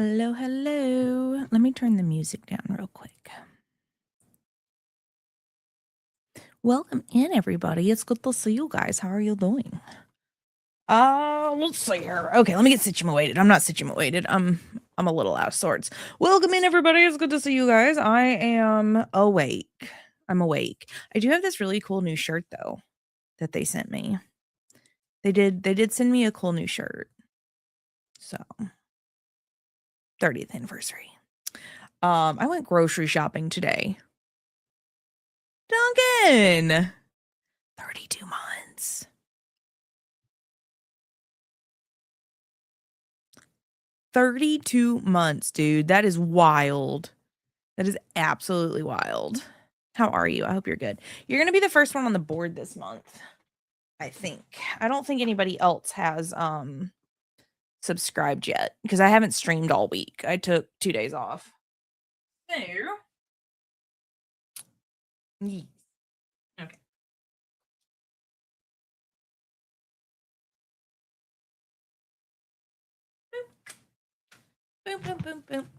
Hello, hello. Let me turn the music down real quick. Welcome in, everybody. It's good to see you guys. How are you doing? Let's see here. Okay, let me get situated. I'm not situated. I'm a little out of sorts. Welcome in, everybody. It's good to see you guys. I am awake. I'm awake. I do have this really cool new shirt though that they sent me. They did send me a cool new shirt. So 30th anniversary. I went grocery shopping today. Duncan! 32 months. 32 months, dude. That is wild. That is absolutely wild. How are you? I hope you're good. You're going to be the first one on the board this month, I think. I don't think anybody else has subscribed yet because I haven't streamed all week. I took 2 days off. There. Yes. Okay. Boom, boom, boom, boom.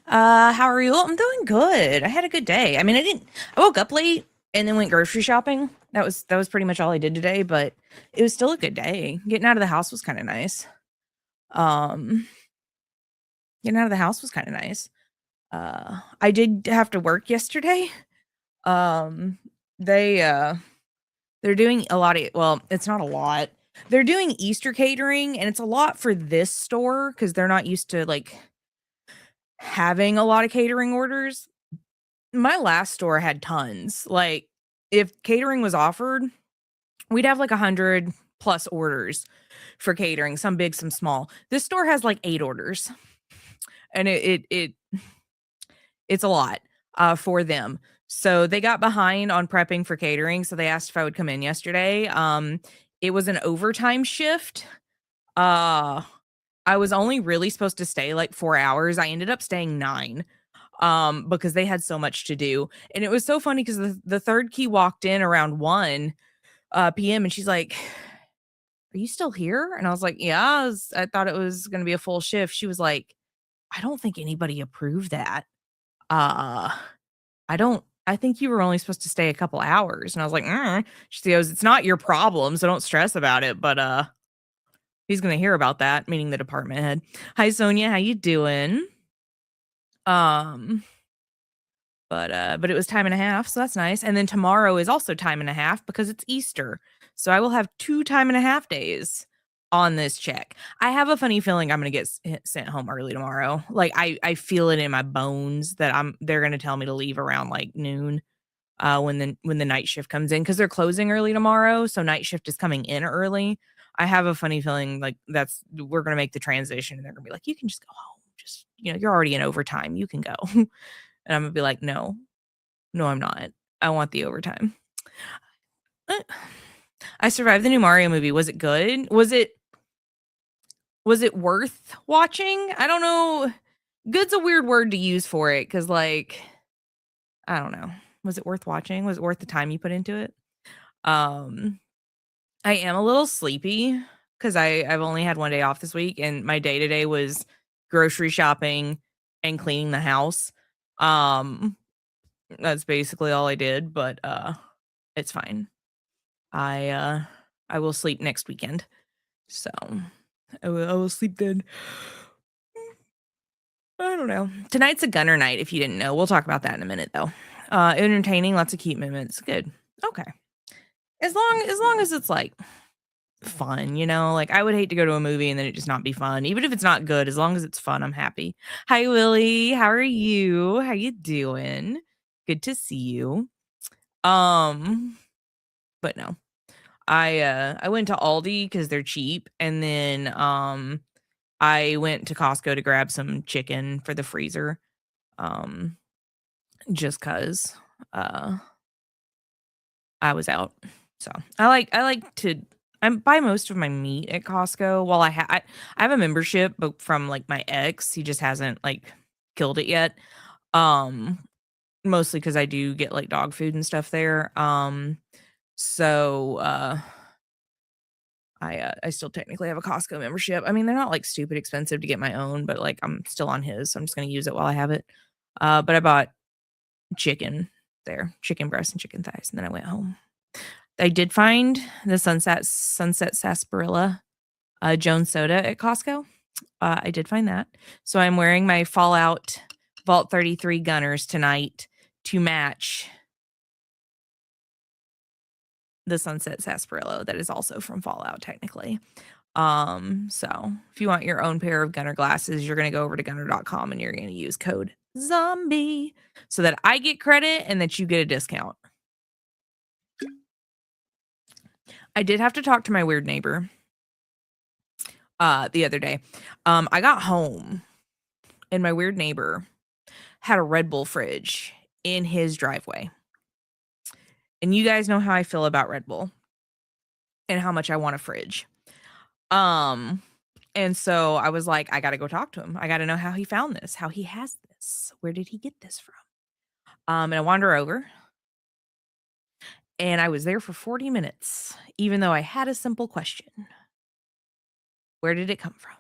How are you? I'm doing good. I had a good day. I mean, I woke up late and then went grocery shopping. That was pretty much all I did today, but it was still a good day. Getting out of the house was kind of nice. Getting out of the house was kind of nice. I did have to work yesterday. They're doing a lot of, well, it's not a lot. They're doing Easter catering and it's a lot for this store because they're not used to like having a lot of catering orders. My last store had tons. Like if catering was offered, we'd have like 100 plus orders for catering, some big, some small. This store has like 8 orders. And it's a lot for them. So they got behind on prepping for catering, so they asked if I would come in yesterday. It was an overtime shift. I was only really supposed to stay like 4 hours. I ended up staying 9 because they had so much to do. And it was so funny because the third key walked in around 1 p.m. and she's like, "Are you still here?" And I was like, "Yeah, I thought it was going to be a full shift." She was like, "I don't think anybody approved that. Uh, I think you were only supposed to stay a couple hours." And I was like, She goes, "It's not your problem, so don't stress about it." But he's gonna hear about that, meaning the department head. Hi Sonia, how you doing? Um, but it was time and a half, so that's nice. And then tomorrow is also time and a half because it's Easter. So I will have 2 time and a half days on this check. I have a funny feeling I'm gonna get sent home early tomorrow. Like I feel it in my bones that they're gonna tell me to leave around like noon. When the night shift comes in because they're closing early tomorrow, so night shift is coming in early. I have a funny feeling like we're gonna make the transition and they're gonna be like, "You can just go home. Just, you're already in overtime. You can go." And I'm gonna be like, "No, no, I'm not. I want the overtime." Uh, I survived the new Mario movie. Was it good? Was it worth watching? I don't know. Good's a weird word to use for it because, like, I don't know. Was it worth watching? Was it worth the time you put into it? Um, I am a little sleepy because I've only had 1 day off this week, and my day today was grocery shopping and cleaning the house. Um, that's basically all I did, but it's fine. I will sleep next weekend. So I will sleep then. I don't know. Tonight's a Gunnar night, if you didn't know. We'll talk about that in a minute though. Entertaining, lots of cute moments. Good. Okay. As long as it's like fun, like I would hate to go to a movie and then it just not be fun. Even if it's not good, as long as it's fun, I'm happy. Hi Willie, how are you? How you doing? Good to see you. But no. I went to Aldi because they're cheap, and then I went to Costco to grab some chicken for the freezer. Just cause I was out. So I like to I buy most of my meat at Costco. While I have a membership, but from like my ex, he just hasn't like killed it yet. Um, Mostly because I do get like dog food and stuff there. So I still technically have a Costco membership. I mean, they're not like stupid expensive to get my own, but like I'm still on his, so I'm just gonna use it while I have it. But I bought chicken there, chicken breast and chicken thighs, and then I went home. I did find the Sunset Sarsaparilla Jones soda at Costco. I did find that. So I'm wearing my Fallout Vault 33 Gunners tonight to match the Sunset Sarsaparilla that is also from Fallout technically. So if you want your own pair of Gunner glasses, you're going to go over to gunner.com and you're going to use code zombie so that I get credit and that you get a discount. I did have to talk to my weird neighbor the other day. I got home and my weird neighbor had a Red Bull fridge in his driveway. And you guys know how I feel about Red Bull and how much I want a fridge. And so I was like, I got to go talk to him. I got to know how he found this, how he has this. Where did he get this from? And I wander over and I was there for 40 minutes, even though I had a simple question. Where did it come from?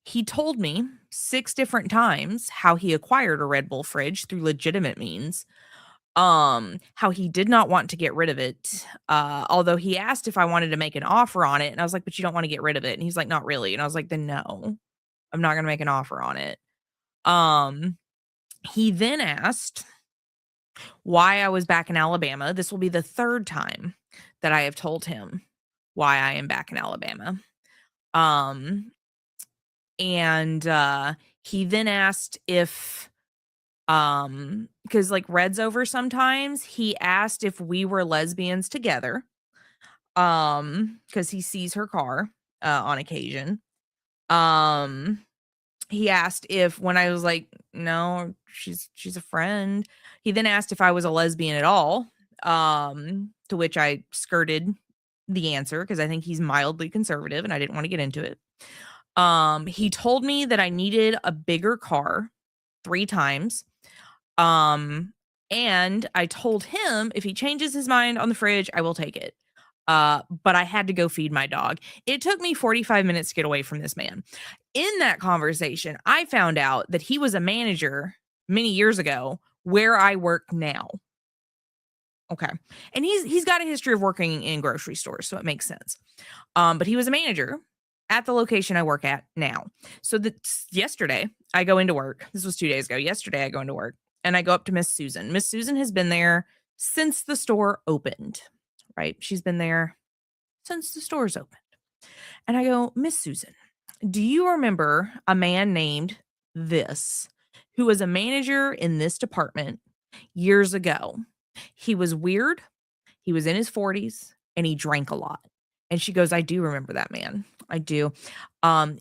He told me 6 different times how he acquired a Red Bull fridge through legitimate means. How he did not want to get rid of it. Although he asked if I wanted to make an offer on it. And I was like, but you don't want to get rid of it. And he's like, not really. And I was like, then no, I'm not going to make an offer on it. He then asked why I was back in Alabama. This will be the 3rd time that I have told him why I am back in Alabama. And he then asked if because like Red's over sometimes, he asked if we were lesbians together because he sees her car on occasion. He asked if when I was like, no, she's a friend. He then asked if I was a lesbian at all, to which I skirted the answer because I think he's mildly conservative and I didn't want to get into it. He told me that I needed a bigger car 3 times. And I told him if he changes his mind on the fridge, I will take it. But I had to go feed my dog. It took me 45 minutes to get away from this man. In that conversation, I found out that he was a manager many years ago where I work now. Okay. And he's got a history of working in grocery stores, so it makes sense. But he was a manager at the location I work at now. So yesterday I go into work. This was 2 days ago. Yesterday I go into work and I go up to Miss Susan. Miss Susan has been there since the store opened, right? She's been there since the store's opened. And I go, Miss Susan, do you remember a man named this who was a manager in this department years ago? He was weird. He was in his 40s and he drank a lot. And she goes, I do remember that man. I do.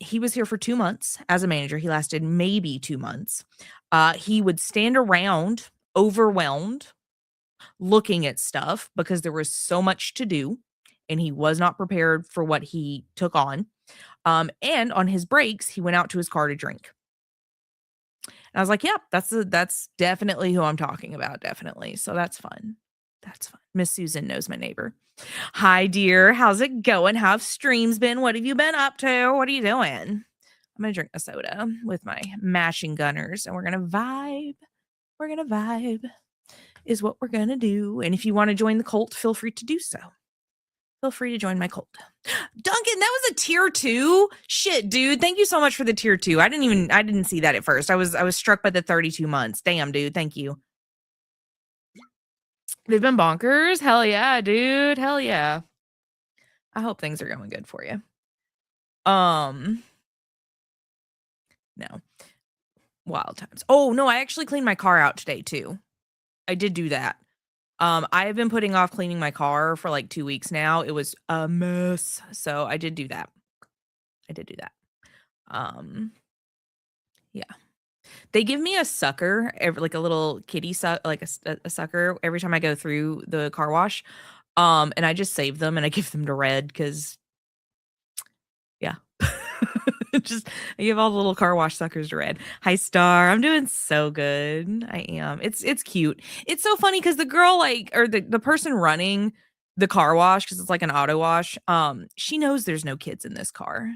He was here for 2 months as a manager. He lasted maybe 2 months. He would stand around overwhelmed looking at stuff because there was so much to do and he was not prepared for what he took on. And on his breaks, he went out to his car to drink. And I was like, yep, that's definitely who I'm talking about. Definitely. So that's fun. That's fun. Miss Susan knows my neighbor. Hi, dear. How's it going? How have streams been? What have you been up to? What are you doing? I'm going to drink a soda with my mashing Gunners and we're going to vibe. We're going to vibe is what we're going to do. And if you want to join the cult, feel free to do so. Feel free to join my cult. Duncan, that was a tier 2. Shit, dude. Thank you so much for the tier 2. I didn't see that at first. I was struck by the 32 months. Damn, dude. Thank you. They've been bonkers. Hell yeah, dude. Hell yeah. I hope things are going good for you. No. Wild times. Oh, no, I actually cleaned my car out today too. I did do that. I have been putting off cleaning my car for like 2 weeks now. It was a mess. So I did do that. Yeah. They give me a sucker, like a little kitty like a sucker every time I go through the car wash. And I just save them and I give them to Red because, yeah. Just I give all the little car wash suckers to Red. Hi, Star. I'm doing so good. I am. It's cute. It's so funny because the girl, like, or the person running the car wash, because it's like an auto wash. She knows there's no kids in this car.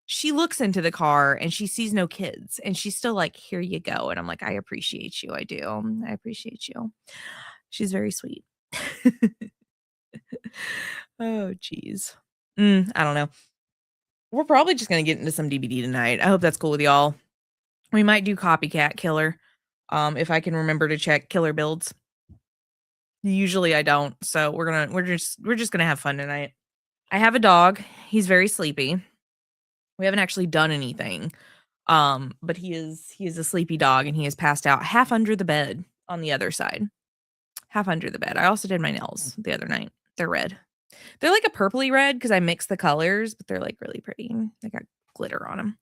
She looks into the car and she sees no kids, and she's still like, "Here you go." And I'm like, "I appreciate you. I do. I appreciate you." She's very sweet. Oh, jeez. I don't know. We're probably just gonna get into some DBD tonight. I hope that's cool with y'all. We might do Copycat Killer, if I can remember to check killer builds. Usually I don't, so we're just gonna have fun tonight. I have a dog. He's very sleepy. We haven't actually done anything, but he is a sleepy dog, and he is passed out half under the bed on the other side. Half under the bed. I also did my nails the other night. They're red. They're like a purpley red because I mixed the colors, but they're like really pretty. They got glitter on them.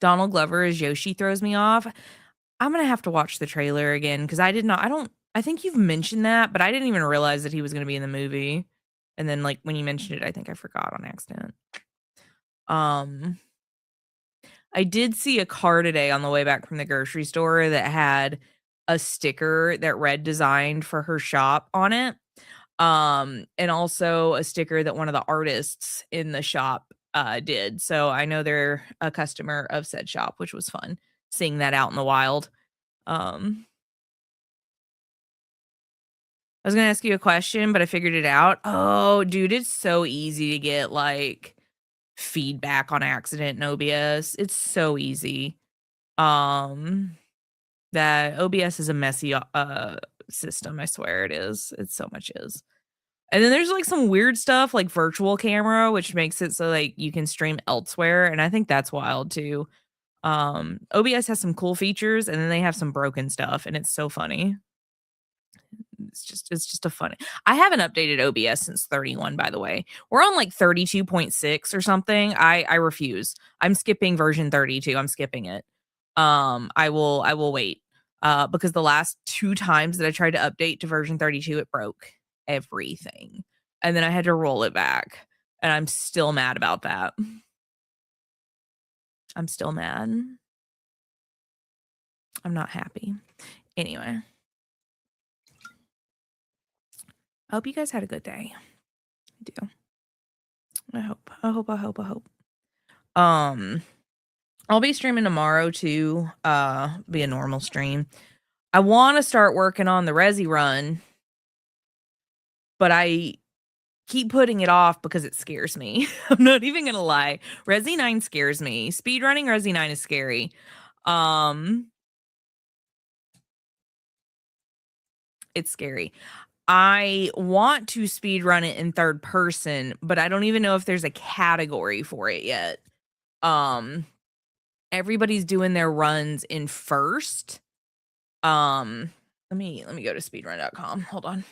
Donald Glover as Yoshi throws me off. I'm gonna have to watch the trailer again because I think you've mentioned that, but I didn't even realize that he was gonna be in the movie. And then like when you mentioned it, I think I forgot on accident. I did see a car today on the way back from the grocery store that had a sticker that read "designed for her shop" on it. And also a sticker that one of the artists in the shop did. So I know they're a customer of said shop, which was fun seeing that out in the wild. I was gonna ask you a question, but I figured it out. Oh, dude, it's so easy to get like feedback on accident in OBS. It's so easy. Um, that OBS is a messy system. I swear it is. It so much is. And then there's like some weird stuff like virtual camera, which makes it so like you can stream elsewhere, and I think that's wild too. OBS has some cool features, and then they have some broken stuff, and it's so funny. It's just a funny. I haven't updated OBS since 31, by the way. We're on like 32.6 or something. I refuse. I'm skipping version 32. I'm skipping it. I will wait. Because the last 2 times that I tried to update to version 32, it broke everything. And then I had to roll it back. And I'm still mad about that. I'm still mad. I'm not happy. Anyway. I hope you guys had a good day. I do. I hope. I'll be streaming tomorrow too. Be a normal stream. I want to start working on the Resi run, but I keep putting it off because it scares me. I'm not even gonna lie. Resi 9 scares me. Speedrunning Resi 9 is scary. It's scary. I want to speedrun it in third person, but I don't even know if there's a category for it yet. Everybody's doing their runs in first. Let me go to speedrun.com. Hold on.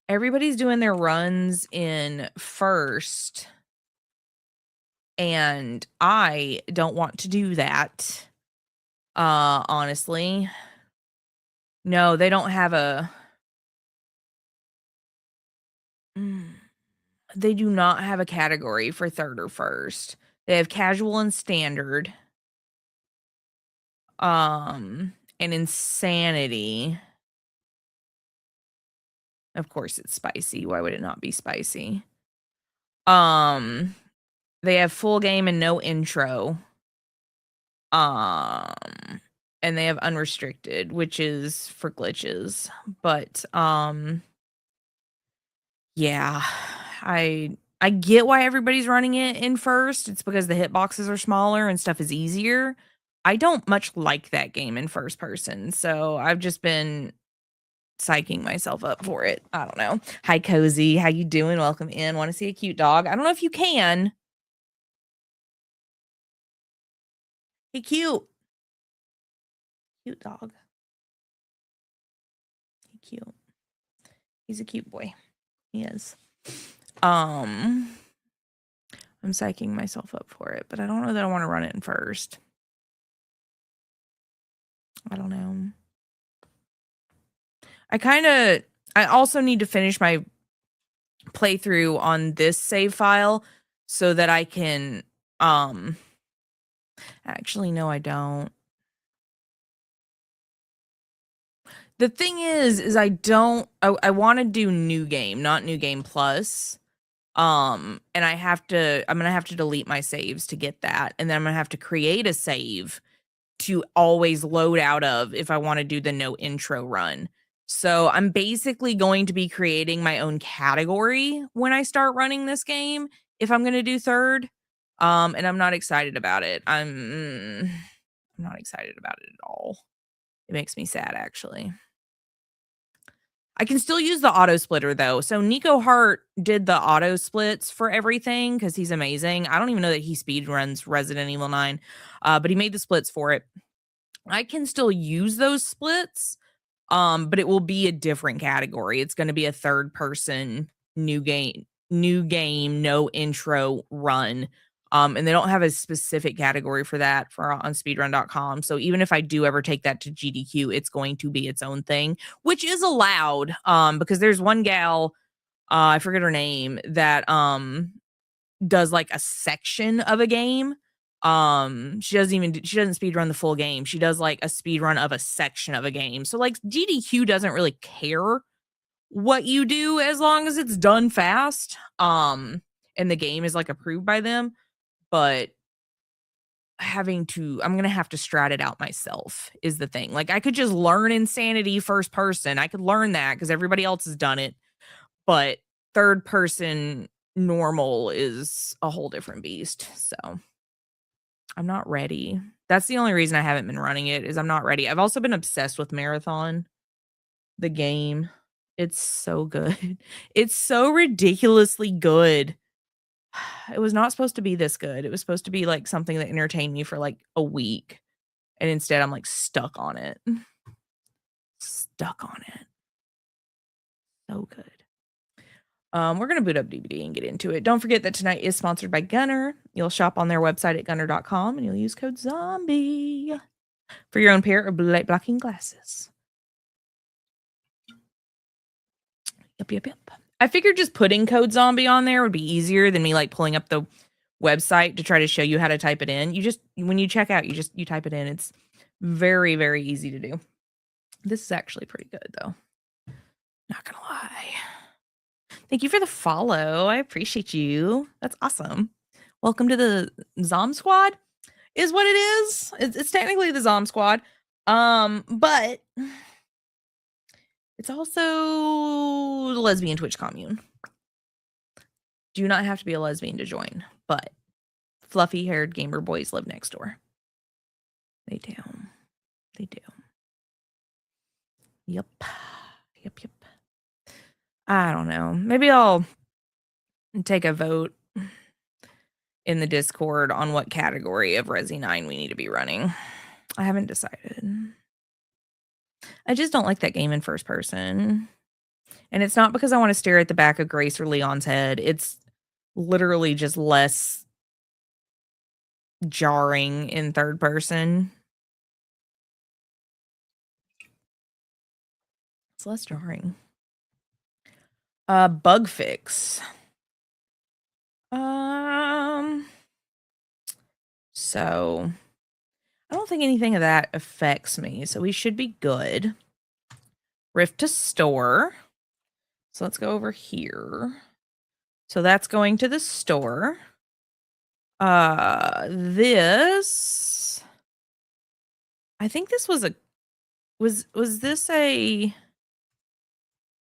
Everybody's doing their runs in first, and I don't want to do that. Honestly. No, they don't have a they do not have a category for third or first. They have casual and standard. And insanity. Of course it's spicy. Why would it not be spicy? They have full game and no intro. And they have unrestricted, which is for glitches. But yeah, I get why everybody's running it in first. It's because the hitboxes are smaller and stuff is easier. I don't much like that game in first person, so I've just been psyching myself up for it. I don't know. Hi, Cozy. How you doing? Welcome in. Want to see a cute dog? I don't know if you can. Hey, cute. Cute dog. Hey, cute. He's a cute boy. He is. I'm psyching myself up for it, but I don't know that I want to run it in first. I don't know. I also need to finish my playthrough on this save file so that I can actually no I don't. The thing is I want to do new game, not new game plus. And I'm gonna have to delete my saves to get that, and then I'm gonna have to create a save to always load out of if I want to do the no intro run. So I'm basically going to be creating my own category when I start running this game if I'm going to do third. And I'm not excited about it. I'm not excited about it at all. It makes me sad, actually. I can still use the auto splitter though. So Nico Hart did the auto splits for everything because he's amazing. I don't even know that he speed runs Resident Evil 9, but he made the splits for it. I can still use those splits, but it will be a different category. It's going to be a third person new game, no intro run. And they don't have a specific category for that on speedrun.com. So even if I do ever take that to GDQ, it's going to be its own thing, which is allowed. Because there's one gal, I forget her name, that does like a section of a game. She doesn't speed run the full game. She does like a speed run of a section of a game. So like GDQ doesn't really care what you do as long as it's done fast. And the game is like approved by them. But I'm gonna have to strat it out myself is the thing. Like I could just learn Insanity first person. I could learn that because everybody else has done it. But third person normal is a whole different beast. So I'm not ready. That's the only reason I haven't been running it is I'm not ready. I've also been obsessed with Marathon, the game. It's so good. It's so ridiculously good. It was not supposed to be this good. It was supposed to be like something that entertained me for like a week. And instead I'm like stuck on it. Stuck on it. So good. We're going to boot up DVD and get into it. Don't forget that tonight is sponsored by Gunnar. You'll shop on their website at gunnar.com and you'll use code ZOMBIE for your own pair of blue light blocking glasses. Yep. I figured just putting code ZOMBIE on there would be easier than me like pulling up the website to try to show you how to type it in. When you check out, you type it in. It's very, very easy to do. This is actually pretty good though. Not gonna lie. Thank you for the follow. I appreciate you. That's awesome. Welcome to the Zom Squad is what it is. It's technically the Zom Squad. But it's also the lesbian Twitch commune. Do not have to be a lesbian to join, but fluffy-haired gamer boys live next door. They do. Yep. I don't know. Maybe I'll take a vote in the Discord on what category of Resi 9 we need to be running. I haven't decided. I just don't like that game in first person. And it's not because I want to stare at the back of Grace or Leon's head. It's literally just less jarring in third person. It's less jarring. Bug fix. So I don't think anything of that affects me. So we should be good. Rift to store. So let's go over here. So that's going to the store. This, I think this was was this a,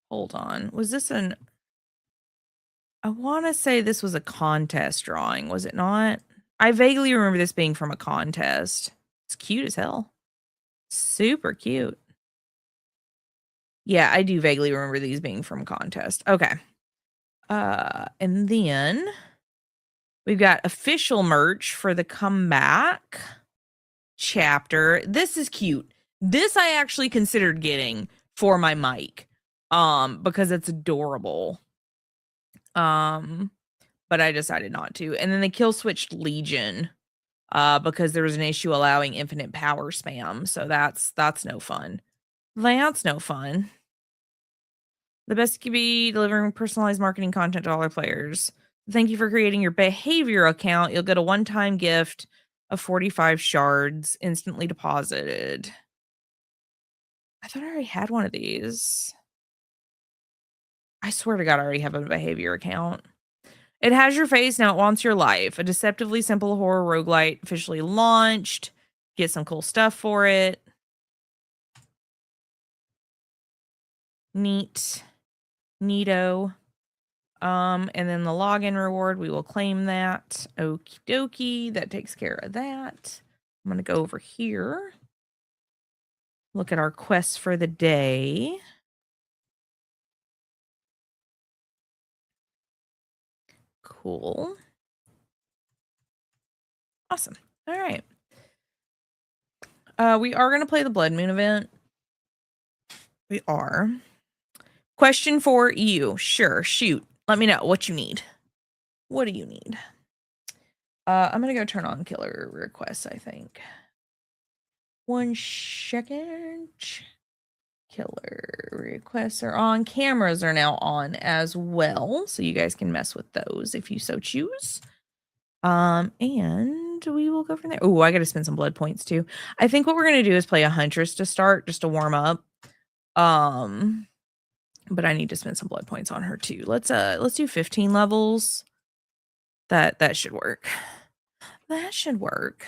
hold on. Was this I want to say this was a contest drawing. Was it not? I vaguely remember this being from a contest. It's cute as hell. Super cute. Yeah, I do vaguely remember these being from contest. Okay. And then we've got official merch for the comeback chapter. This is cute. This I actually considered getting for my mic. Because it's adorable. But I decided not to. And then the kill switched Legion. Because there was an issue allowing infinite power spam. So that's no fun. That's no fun. The best could be delivering personalized marketing content to all our players. Thank you for creating your behavior account. You'll get a one-time gift of 45 shards instantly deposited. I thought I already had one of these. I swear to God, I already have a behavior account. It has your face, now it wants your life. A deceptively simple horror roguelite officially launched. Get some cool stuff for it. Neat. Neato. And then the login reward, we will claim that. Okie dokie. That takes care of that. I'm going to go over here. Look at our quests for the day. Cool. Awesome. All right. We are going to play the Blood Moon event. We are. Question for you. Sure. Shoot. Let me know what you need. What do you need? I'm going to go turn on killer requests, I think. 1 second. Killer requests are on. Cameras are now on as well, so you guys can mess with those if you so choose. And we will go from there. Oh, I got to spend some blood points too. I think what we're going to do is play a Huntress to start, just to warm up. But I need to spend some blood points on her too. Let's do 15 levels. That should work. That should work.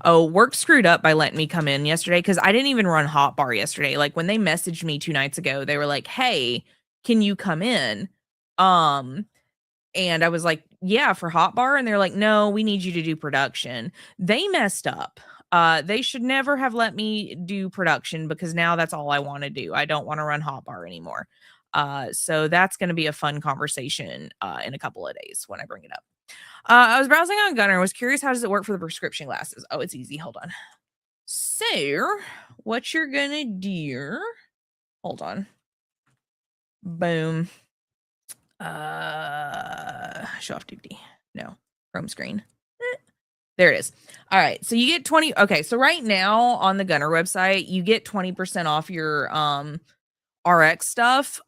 Oh, work screwed up by letting me come in yesterday because I didn't even run hotbar yesterday. Like when they messaged me 2 nights ago, they were like, "Hey, can you come in?" And I was like, "Yeah, for hotbar," and they're like, "No, we need you to do production." They messed up. They should never have let me do production because now that's all I want to do. I don't want to run hotbar anymore. So that's going to be a fun conversation in a couple of days when I bring it up. I was browsing on Gunnar. Was curious, how does it work for the prescription glasses? Oh, it's easy. Hold on. So, what you're gonna do? Hold on. Boom. Show off DVD. No, Chrome screen. There it is. All right. So you get 20. Okay. So right now on the Gunnar website, you get 20% off your RX stuff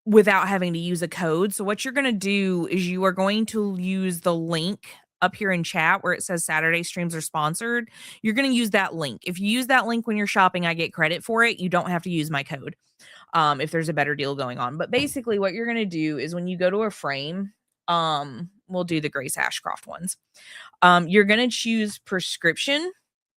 without having to use a code. So what you're going to do is you are going to use the link up here in chat where it says Saturday streams are sponsored. You're going to use that link. If you use that link when you're shopping, I get credit for it. You don't have to use my code if there's a better deal going on. But basically what you're going to do is when you go to a frame, we'll do the Grace Ashcroft ones. You're going to choose prescription,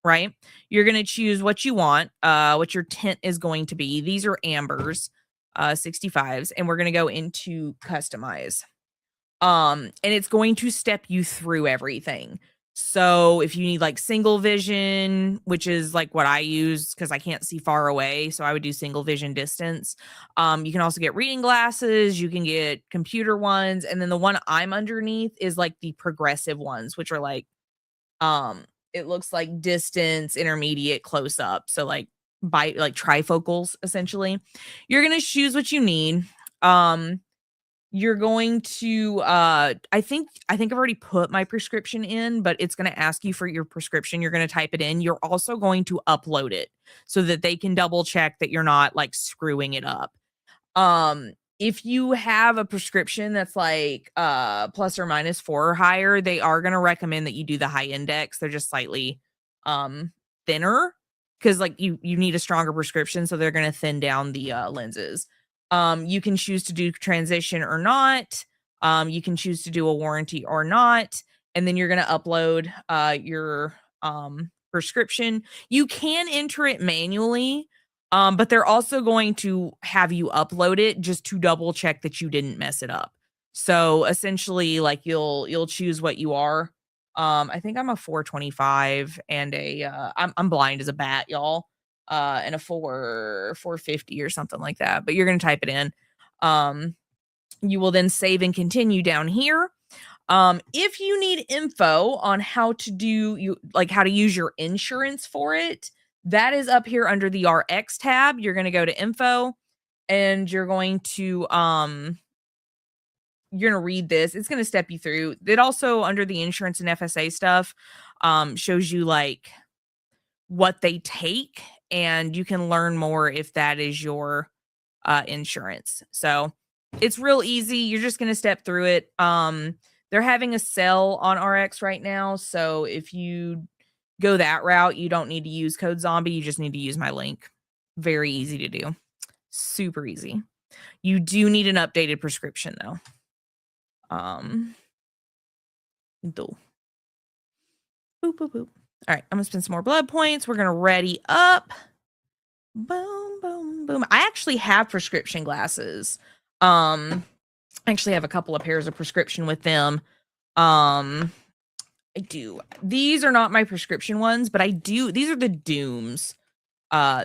right? You're going to choose what you want, what your tint is going to be. These are ambers, 65s, and we're going to go into customize. And it's going to step you through everything. So if you need like single vision, which is like what I use because I can't see far away, so I would do single vision distance. You can also get reading glasses, you can get computer ones, and then the one I'm underneath is like the progressive ones, which are like it looks like distance, intermediate, close up. So like by like trifocals essentially. You're going to choose what you need. You're going to I think I've already put my prescription in, but it's going to ask you for your prescription. You're going to type it in. You're also going to upload it so that they can double check that you're not like screwing it up. If you have a prescription that's like plus or minus 4 or higher, they are going to recommend that you do the high index. They're just slightly thinner because like you need a stronger prescription, so they're going to thin down the lenses. You can choose to do transition or not. You can choose to do a warranty or not. And then you're going to upload your prescription. You can enter it manually, but they're also going to have you upload it just to double check that you didn't mess it up. So essentially, like you'll choose what you are. I think I'm a 425 and I'm blind as a bat, y'all. And a 450 or something like that. But you're going to type it in. You will then save and continue down here. If you need info on how to how to use your insurance for it, that is up here under the RX tab. You're going to go to info and you're going to read this. It's going to step you through. It also under the insurance and FSA stuff shows you like what they take, and you can learn more if that is your insurance. So it's real easy. You're just going to step through it. They're having a sale on RX right now. So if you go that route, you don't need to use code zombie. You just need to use my link. Very easy to do. Super easy. You do need an updated prescription though. Boop, boop, boop. All right, I'm gonna spend some more blood points. We're gonna ready up. Boom, boom, boom. I actually have prescription glasses. I actually have a couple of pairs of prescription with them. I do. These are not my prescription ones, but I do. These are the Dooms.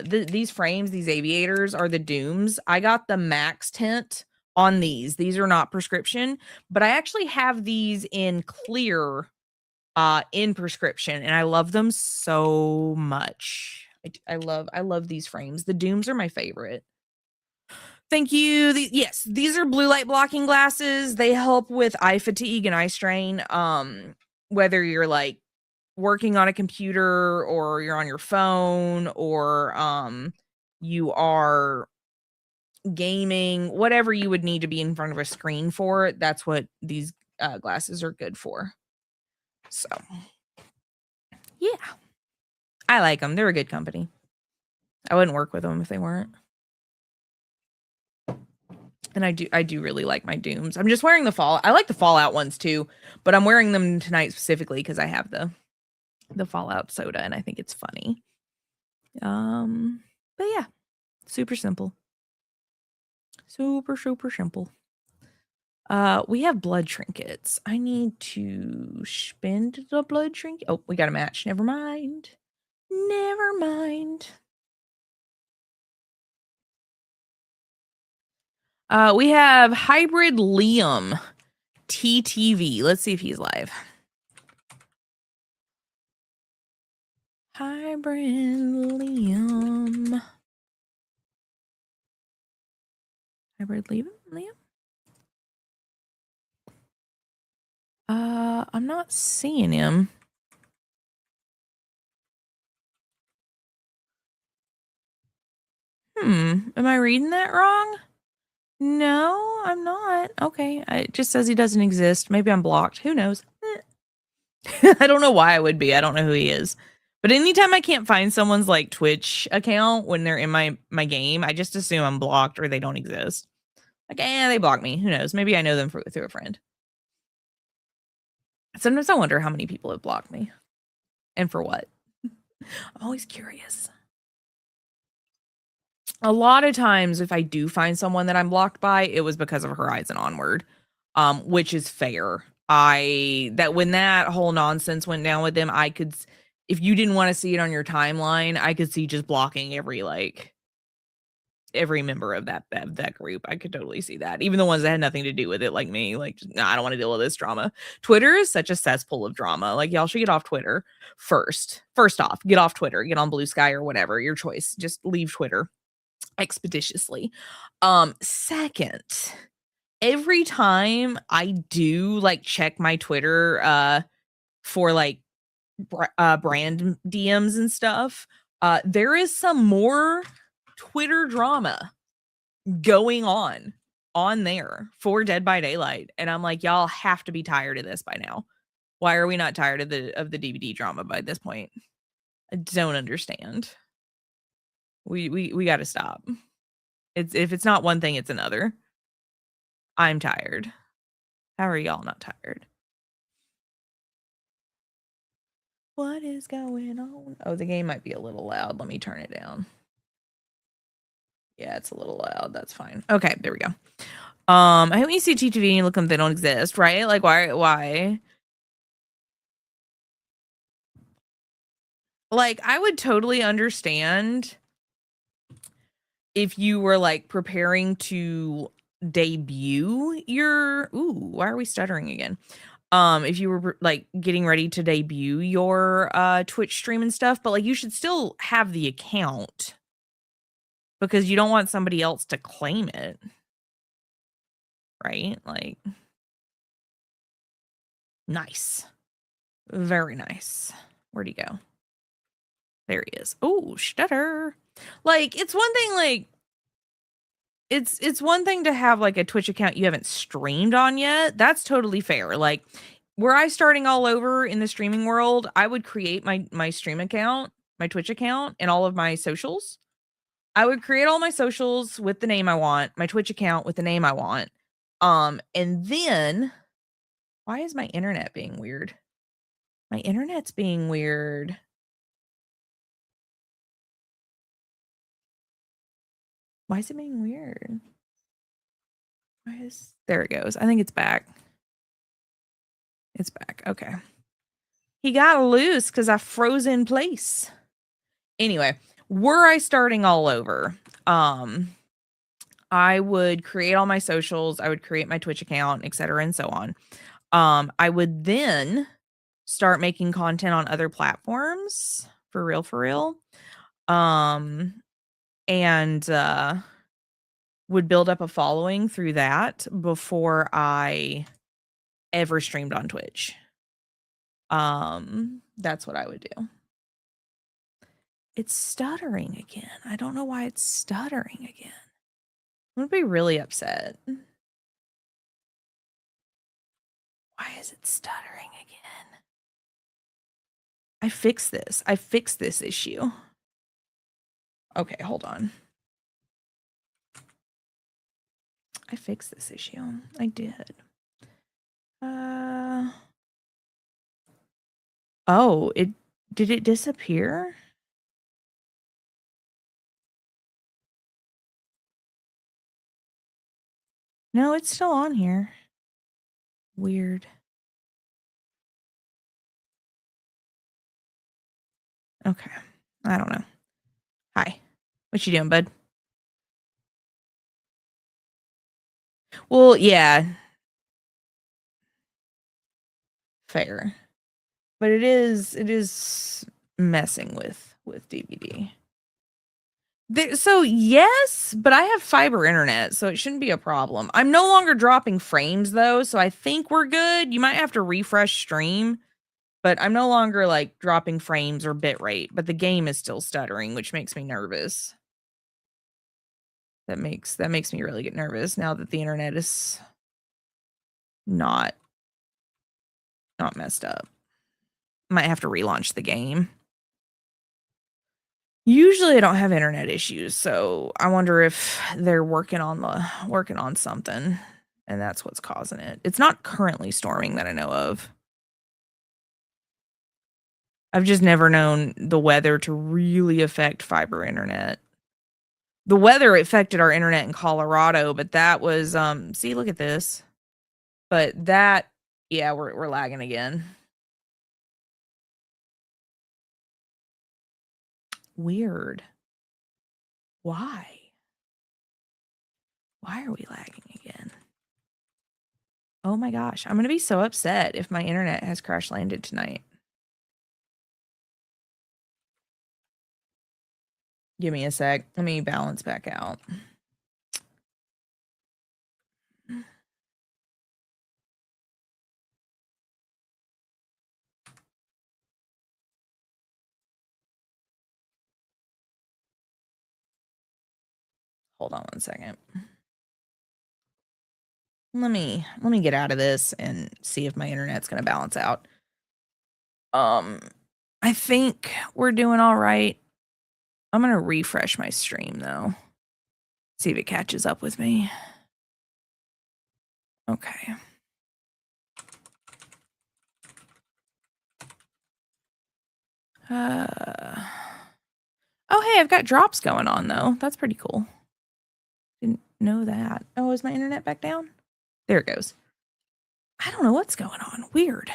These frames, these aviators are the Dooms. I got the max tint on these. These are not prescription, but I actually have these in clear in prescription, and I love them so much. I love these frames. The Dooms are my favorite. Thank you. Yes, these are blue light blocking glasses. They help with eye fatigue and eye strain. Whether you're like working on a computer or you're on your phone or you are gaming, whatever you would need to be in front of a screen for, that's what these glasses are good for. So, yeah. I like them. They're a good company. I wouldn't work with them if they weren't. And I do really like my Dooms. I'm just wearing the I like the Fallout ones too, but I'm wearing them tonight specifically because I have the Fallout soda and I think it's funny. But yeah, super simple. Super simple. We have blood trinkets. I need to spend the blood trinket. Oh, we got a match. Never mind. Never mind. We have Hybrid Liam TTV. Let's see if he's live. Hybrid Liam. Hybrid Liam? I'm not seeing him. Am I reading that wrong? No, I'm not. Okay. It just says he doesn't exist. Maybe I'm blocked. Who knows? I don't know why I would be. I don't know who he is. But anytime I can't find someone's like Twitch account when they're in my game, I just assume I'm blocked or they don't exist. Like, they blocked me. Who knows? Maybe I know them through a friend. Sometimes I wonder how many people have blocked me. And for what? I'm always curious. A lot of times, if I do find someone that I'm blocked by, it was because of Horizon Onward, which is fair. When that whole nonsense went down with them, I could, if you didn't want to see it on your timeline, I could see just blocking every member of that group. I could totally see that. Even the ones that had nothing to do with it, like me, like, no, I don't want to deal with this drama. Twitter is such a cesspool of drama. Like, y'all should get off Twitter first. First off, get off Twitter, get on Blue Sky or whatever, your choice. Just leave Twitter expeditiously. Second, every time I do like check my Twitter for like brand DMs and stuff, there is some more Twitter drama going on there for Dead by Daylight, and I'm like, y'all have to be tired of this by now. Why are we not tired of the DVD drama by this point? I don't understand. We got to stop. If it's not one thing, it's another. I'm tired. How are y'all not tired? What is going on? Oh, the game might be a little loud. Let me turn it down. Yeah, it's a little loud. That's fine. Okay, there we go. I hope you see TTV and look them, they don't exist, right? Like, why? Like, I would totally understand if you were like preparing to debut your why are we stuttering again? If you were like getting ready to debut your Twitch stream and stuff, but like you should still have the account because you don't want somebody else to claim it. Right? Like, nice. Very nice. Where'd he go? There he is. Oh, stutter. Like, it's one thing, like, it's one thing to have like a Twitch account you haven't streamed on yet. That's totally fair. Like, were I starting all over in the streaming world, I would create my stream account, my Twitch account, and all of my socials. I would create all my socials with the name I want, my Twitch account with the name I want. And then why is my internet being weird? My internet's being weird. Why is it being weird? There it goes. I think it's back. It's back. Okay. He got loose because I froze in place. Anyway, were I starting all over, I would create all my socials. I would create my Twitch account, etc., and so on. I would then start making content on other platforms for real. And would build up a following through that before I ever streamed on Twitch. That's what I would do. It's stuttering again. I don't know why it's stuttering again. I'm gonna be really upset. Why is it stuttering again? I fixed this. I fixed this issue. Okay, hold on. I fixed this issue. I did. Oh, did it disappear? No, it's still on here. Weird. Okay. I don't know. Hi. What you doing, bud? Well, yeah. Fair. But it is messing with DVD. So yes, but I have fiber internet, so it shouldn't be a problem. I'm no longer dropping frames though, so I think we're good. You might have to refresh stream, but I'm no longer like dropping frames or bitrate, but the game is still stuttering, which makes me nervous. That makes me really get nervous now that the internet is not messed up. Might have to relaunch the game. Usually I don't have internet issues, so I wonder if they're working on something and that's what's causing it. It's not currently storming that I know of. I've just never known the weather to really affect fiber internet. The weather affected our internet in Colorado, but that was see, look at this. But that, yeah, we're lagging again. Weird. Why? Why are we lagging again? Oh my gosh, I'm gonna be so upset if my internet has crash landed tonight. Give me a sec. Let me balance back out. Hold on one second. Let me get out of this and see if my internet's gonna balance out. I think we're doing all right. I'm gonna refresh my stream though. See if it catches up with me. Okay. Oh, hey, I've got drops going on though. That's pretty cool. Didn't know that. Oh, is my internet back down? There it goes. I don't know what's going on. Weird.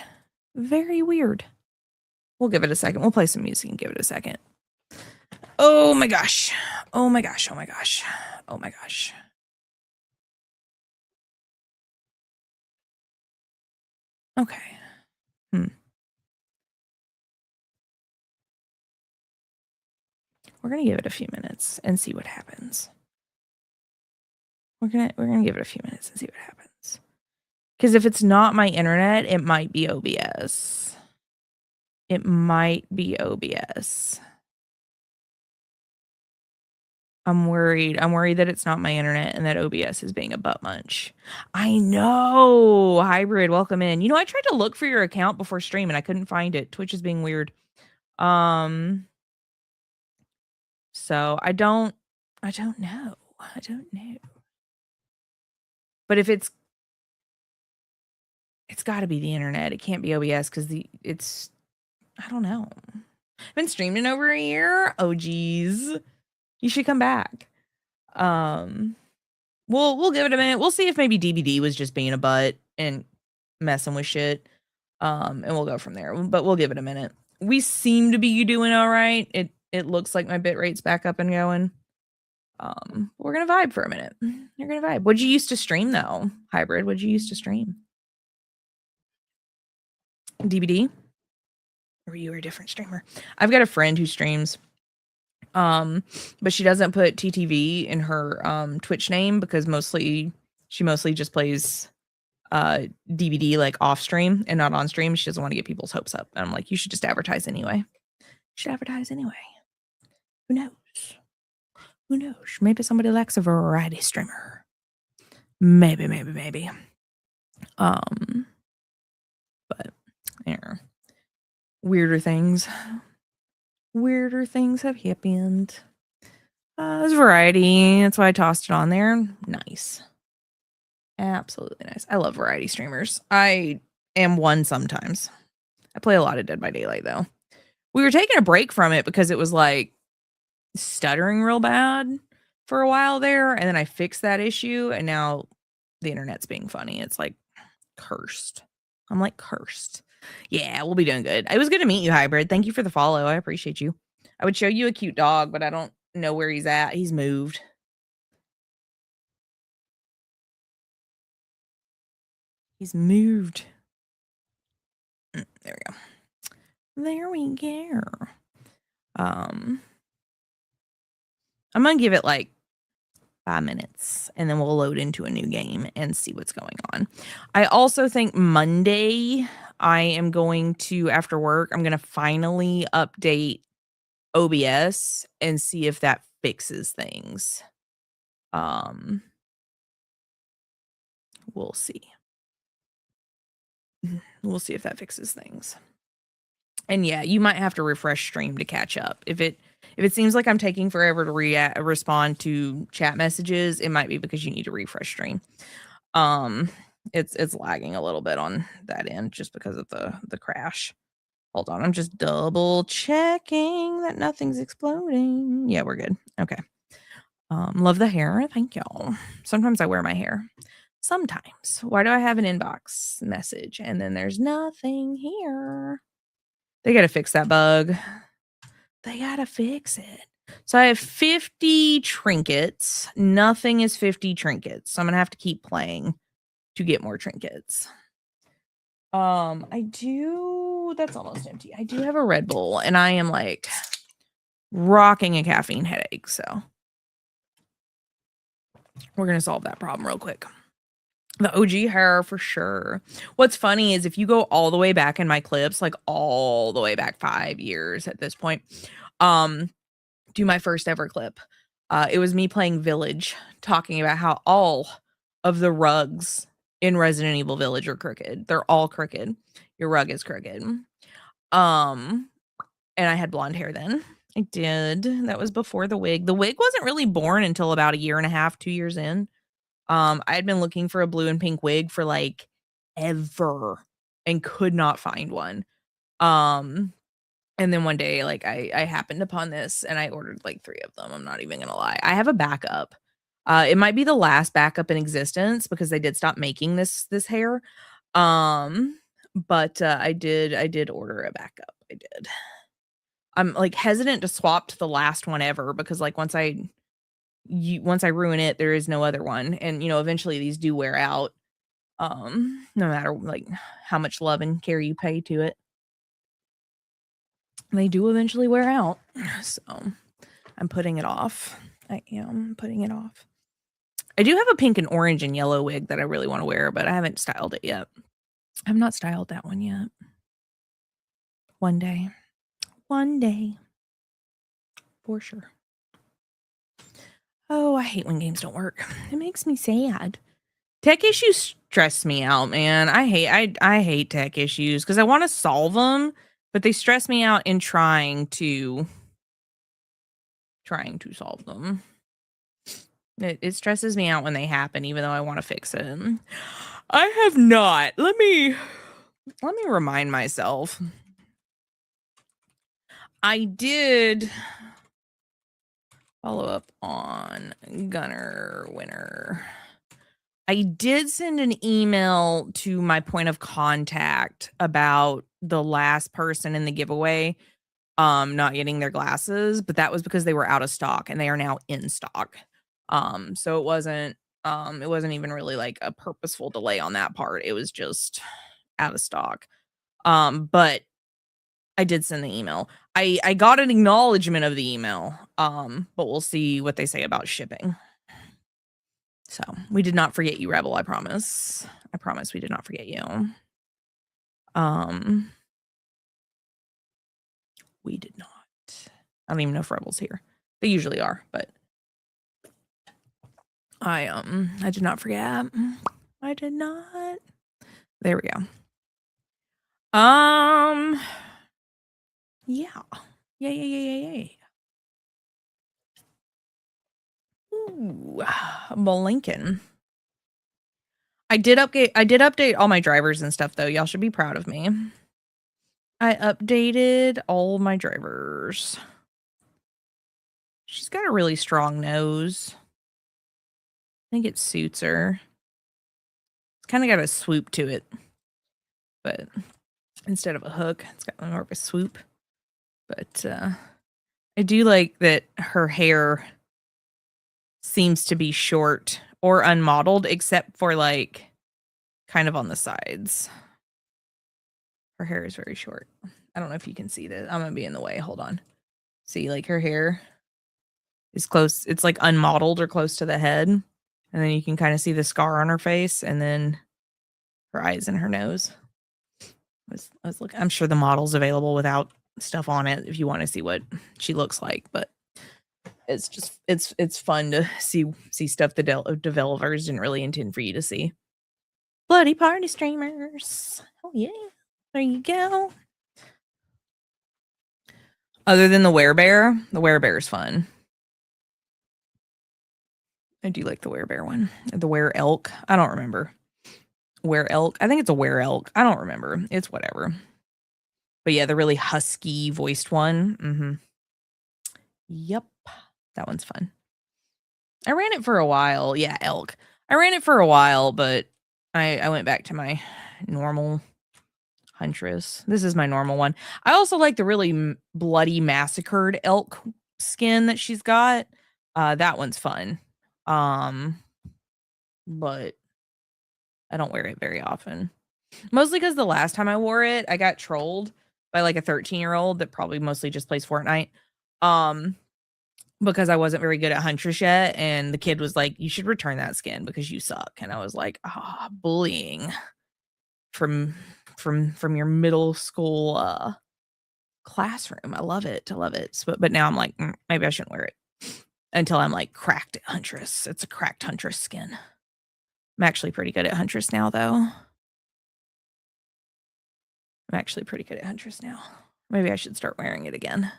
Very weird. We'll give it a second. We'll play some music and give it a second. Oh my gosh. Oh my gosh. Oh my gosh. Oh my gosh. Okay. We're gonna give it a few minutes and see what happens. We're gonna give it a few minutes and see what happens. Because if it's not my internet, it might be OBS. It might be OBS. I'm worried. I'm worried that it's not my internet and that OBS is being a butt munch. I know. Hybrid, welcome in. You know, I tried to look for your account before stream and I couldn't find it. Twitch is being weird. So I don't know. I don't know. But if it's got to be the internet. It can't be OBS because it's I don't know. I've been streaming over a year. Oh geez, you should come back. We'll give it a minute. We'll see if maybe DBD was just being a butt and messing with shit. And we'll go from there. But we'll give it a minute. We seem to be doing all right. It looks like my bit rate's back up and going. We're gonna vibe for a minute. You're gonna vibe. What'd you used to stream though? Hybrid, what'd you used to stream? DBD? Or you were a different streamer? I've got a friend who streams. But she doesn't put TTV in her Twitch name because she mostly just plays DVD like off stream and not on stream. She doesn't want to get people's hopes up. And I'm like, you should just advertise anyway. You should advertise anyway. Who knows? Who knows? Maybe somebody likes a variety streamer. Maybe. But yeah. Weirder things have happened. There's variety. That's why I tossed it on there. Nice. Absolutely nice. I love variety streamers. I am one sometimes. I play a lot of Dead by Daylight though. We were taking a break from it because it was like stuttering real bad for a while there, and then I fixed that issue, and now the internet's being funny. It's like cursed. I'm like cursed. Yeah, we'll be doing good. It was good to meet you, Hybrid. Thank you for the follow. I appreciate you. I would show you a cute dog, but I don't know where he's at. He's moved. He's moved. There we go. There we go. I'm gonna give it like 5 minutes and then we'll load into a new game and see what's going on. I also think Monday I am going to, after work, I'm gonna finally update OBS and see if that fixes things. We'll see. We'll see if that fixes things. And yeah, you might have to refresh stream to catch up. If it seems like I'm taking forever to respond to chat messages, it might be because you need to refresh stream. It's lagging a little bit on that end just because of the crash. Hold on, I'm just double checking that nothing's exploding. Yeah, we're good. Okay. Love the hair. Thank y'all. Sometimes I wear my hair. Sometimes. Why do I have an inbox message and then there's nothing here? They got to fix that bug. They got to fix it. So I have 50 trinkets. Nothing is 50 trinkets. So I'm going to have to keep playing to get more trinkets. I do. That's almost empty. I do have a Red Bull and I am like rocking a caffeine headache. So we're going to solve that problem real quick. The OG hair for sure. What's funny is if you go all the way back in my clips, like all the way back 5 years at this point, do my first ever clip. It was me playing Village, talking about how all of the rugs in Resident Evil Village are crooked. They're all crooked. Your rug is crooked. And I had blonde hair then. I did. That was before the wig. The wig wasn't really born until about 1.5 years, 2 years in. I had been looking for a blue and pink wig for like ever and could not find one. And then one day, like I happened upon this and I ordered like 3 of them. I'm not even gonna lie. I have a backup. It might be the last backup in existence because they did stop making this hair. But I did order a backup. I did. I'm like hesitant to swap to the last one ever because like once I ruin it, there is no other one. And eventually these do wear out. No matter like how much love and care you pay to it. They do eventually wear out. So I'm putting it off. I am putting it off. I do have a pink and orange and yellow wig that I really want to wear, but I haven't styled it yet. I've not styled that one yet. One day. For sure. Oh, I hate when games don't work. It makes me sad. Tech issues stress me out, man. I hate tech issues because I want to solve them, but they stress me out in trying to solve them. It stresses me out when they happen, even though I want to fix it. I have not. Let me remind myself. I did follow up on Gunnar Winner. I did send an email to my point of contact about the last person in the giveaway not getting their glasses, but that was because they were out of stock and they are now in stock. So it wasn't even really like a purposeful delay on that part. It was just out of stock. But I did send the email. I got an acknowledgement of the email. But we'll see what they say about shipping. So we did not forget you, Rebel. I promise. I promise we did not forget you. We did not. I don't even know if Rebel's here. They usually are, but I did not forget. I did not. There we go. Yeah. Yeah. Ooh, Blinken. I did update all my drivers and stuff though. Y'all should be proud of me. I updated all my drivers. She's got a really strong nose. I think it suits her. It's kind of got a swoop to it. But instead of a hook, it's got more of a swoop. But I do like that her hair seems to be short or unmodeled, except for like kind of on the sides. Her hair is very short. I don't know if you can see this. I'm gonna be in the way. Hold on. See, like her hair is close. It's like unmodeled or close to the head. And then you can kind of see the scar on her face and then her eyes and her nose. I was looking. I'm sure the model's available without stuff on it if you want to see what she looks like, but it's just it's fun to see stuff the developers didn't really intend for you to see. Bloody party streamers. Oh yeah. There you go. Other than the werebear is fun. I do like the werebear one. The were elk. I don't remember. Were elk. I think it's a were elk. I don't remember. It's whatever. But yeah, the really husky voiced one. Mm-hmm. Yep. That one's fun. I ran it for a while. Yeah, elk. I ran it for a while, but I went back to my normal huntress. This is my normal one. I also like the really bloody massacred elk skin that she's got. That one's fun. But I don't wear it very often. Mostly because the last time I wore it, I got trolled by like a 13-year-old that probably mostly just plays Fortnite. Because I wasn't very good at Huntress yet, and the kid was like, "You should return that skin because you suck." And I was like, bullying from your middle school classroom. I love it. But now I'm like, maybe I shouldn't wear it until I'm like cracked at Huntress. It's a cracked Huntress skin. I'm actually pretty good at Huntress now, though. Maybe I should start wearing it again.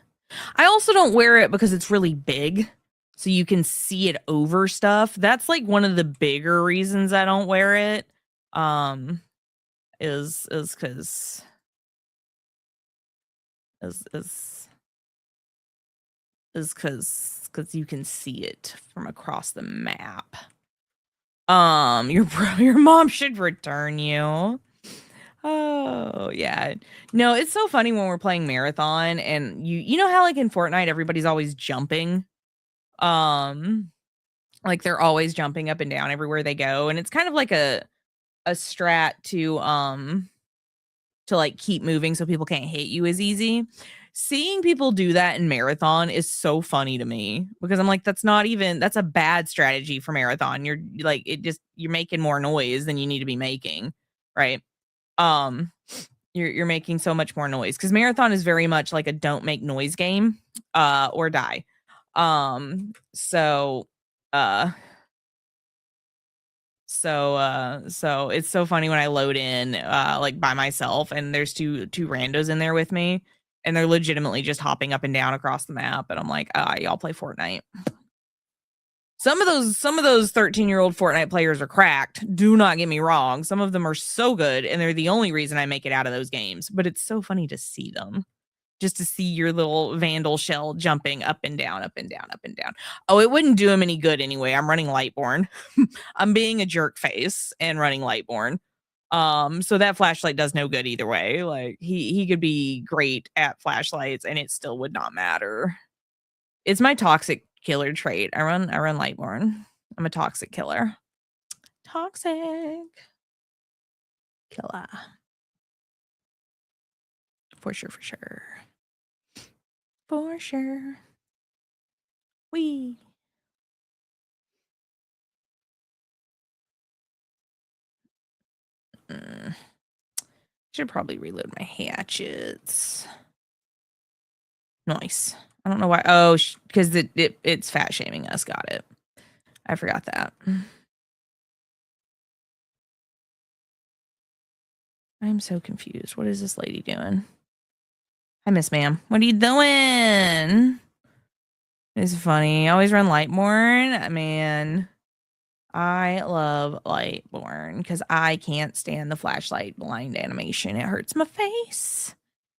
I also don't wear it because it's really big, so you can see it over stuff. That's like one of the bigger reasons I don't wear it. Is because you can see it from across the map. Your mom should return you. Oh, yeah. No, it's so funny when we're playing Marathon and you know how like in Fortnite everybody's always jumping? Like they're always jumping up and down everywhere they go, and it's kind of like a strat to like keep moving so people can't hit you as easy. Seeing people do that in Marathon is so funny to me because I'm like, that's a bad strategy for Marathon. You're like, you're making more noise than you need to be making, right? You're making so much more noise because Marathon is very much like a don't make noise game or die. So So it's so funny when I load in like by myself and there's two randos in there with me and they're legitimately just hopping up and down across the map and I'm like, y'all play Fortnite. Some of those 13-year-old Fortnite players are cracked. Do not get me wrong. Some of them are so good and they're the only reason I make it out of those games, but it's so funny to see them. Just to see your little vandal shell jumping up and down, up and down, up and down. Oh, it wouldn't do him any good anyway. I'm running Lightborn. I'm being a jerk face and running Lightborn. So that flashlight does no good either way. Like he could be great at flashlights and it still would not matter. It's my toxic killer trait. I run Lightborn. I'm a toxic killer. Toxic killer. For sure, for sure. For sure. Wee. Should probably reload my hatchets. Nice. I don't know why. Oh, because it's fat shaming us. Got it. I forgot that. I'm so confused. What is this lady doing? Hi, Miss Ma'am. What are you doing? It's funny. I always run Lightborn. Man, I love Lightborn because I can't stand the flashlight blind animation. It hurts my face.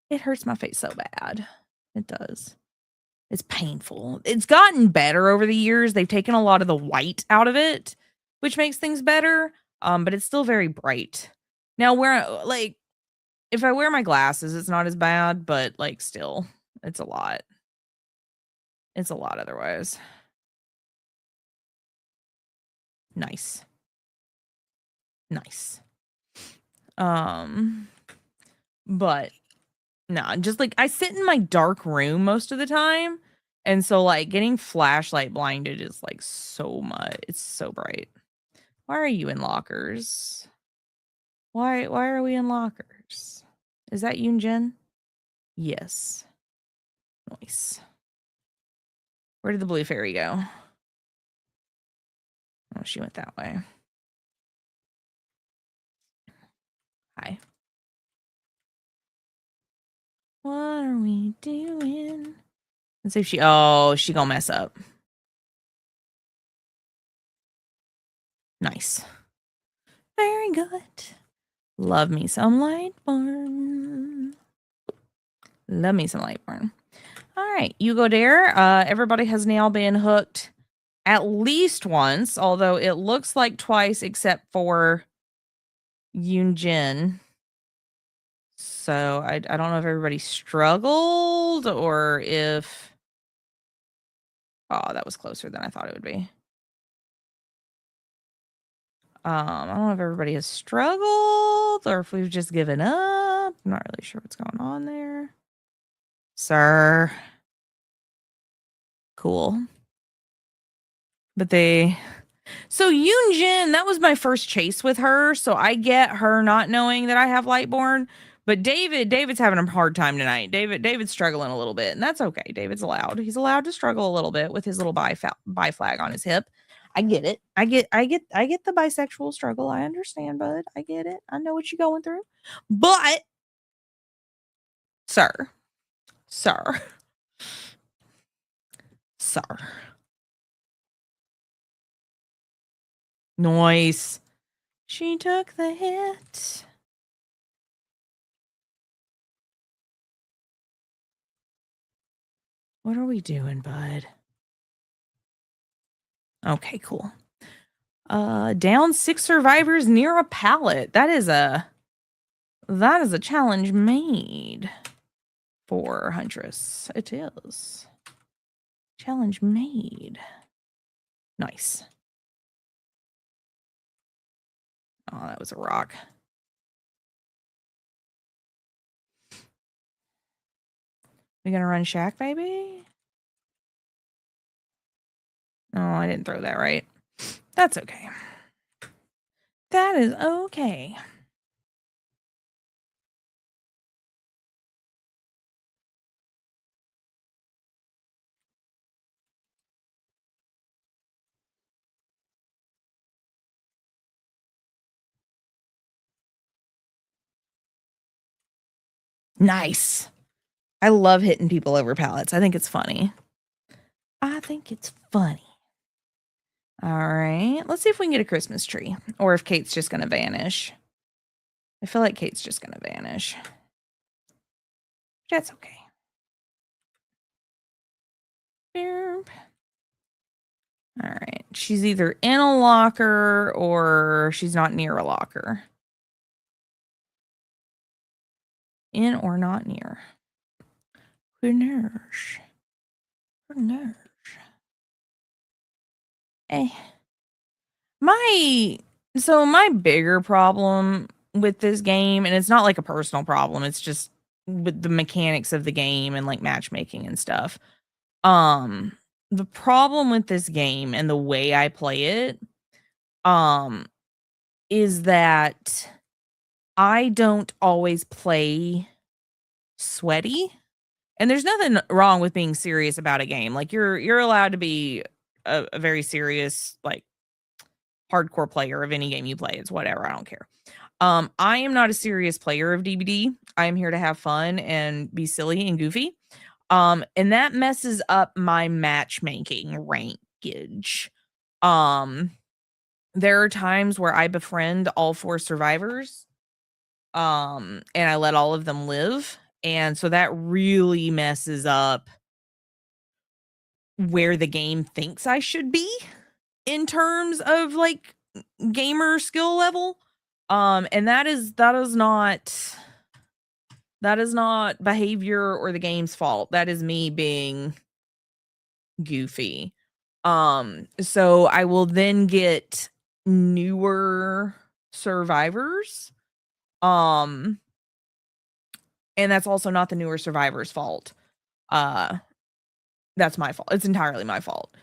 It hurts my face so bad. It does. It's painful. It's gotten better over the years. They've taken a lot of the white out of it, which makes things better. But it's still very bright. Now, if I wear my glasses, it's not as bad, but like still, it's a lot. It's a lot otherwise. Nice. Nice. But nah, just like I sit in my dark room most of the time. And so like getting flashlight blinded is like so much. It's so bright. Why are you in lockers? Why are we in lockers? Is that Yoonjin? Yes. Nice. Where did the blue fairy go? Oh, she went that way. Hi. What are we doing? Let's see if she gonna mess up. Nice. Very good. Love me some Lightborn. Love me some Lightborn. All right, you go there. Everybody has now been hooked at least once, although it looks like twice except for Yoonjin. So I don't know if everybody struggled or if... Oh, that was closer than I thought it would be. I don't know if everybody has struggled or if we've just given up. I'm not really sure what's going on there. Sir. Cool. But so Yoonjin, that was my first chase with her, so I get her not knowing that I have Lightborn. But David's having a hard time tonight. David's struggling a little bit, and that's okay. David's allowed. He's allowed to struggle a little bit with his little bi flag on his hip. I get it. I get the bisexual struggle. I understand, bud. I get it. I know what you're going through. But sir. Nice. She took the hit. What are we doing, bud? Okay, cool. Down 6 survivors near a pallet. That is a challenge made for Huntress. It is. Challenge made. Nice. Oh, that was a rock. We gonna run Shack, baby? Oh, I didn't throw that right. That's okay. That is okay. Nice. I love hitting people over pallets. I think it's funny. I think it's funny. All right. Let's see if we can get a Christmas tree or if Kate's just going to vanish. I feel like Kate's just going to vanish. That's okay. All right. She's either in a locker or she's not near a locker. In or not near. Who knows? Who knows? Hey. My bigger problem with this game, and it's not like a personal problem, it's just with the mechanics of the game and like matchmaking and stuff. The problem with this game and the way I play it, is that I don't always play sweaty. And there's nothing wrong with being serious about a game. Like you're allowed to be a very serious, like hardcore player of any game you play. It's whatever. I don't care. I am not a serious player of DBD. I am here to have fun and be silly and goofy. And that messes up my matchmaking rankage. There are times where I befriend all 4 survivors. And I let all of them live. And so that really messes up where the game thinks I should be in terms of like gamer skill level. And that is not behavior or the game's fault. That is me being goofy. So I will then get newer survivors. And that's also not the newer survivors' fault. That's my fault. It's entirely my fault.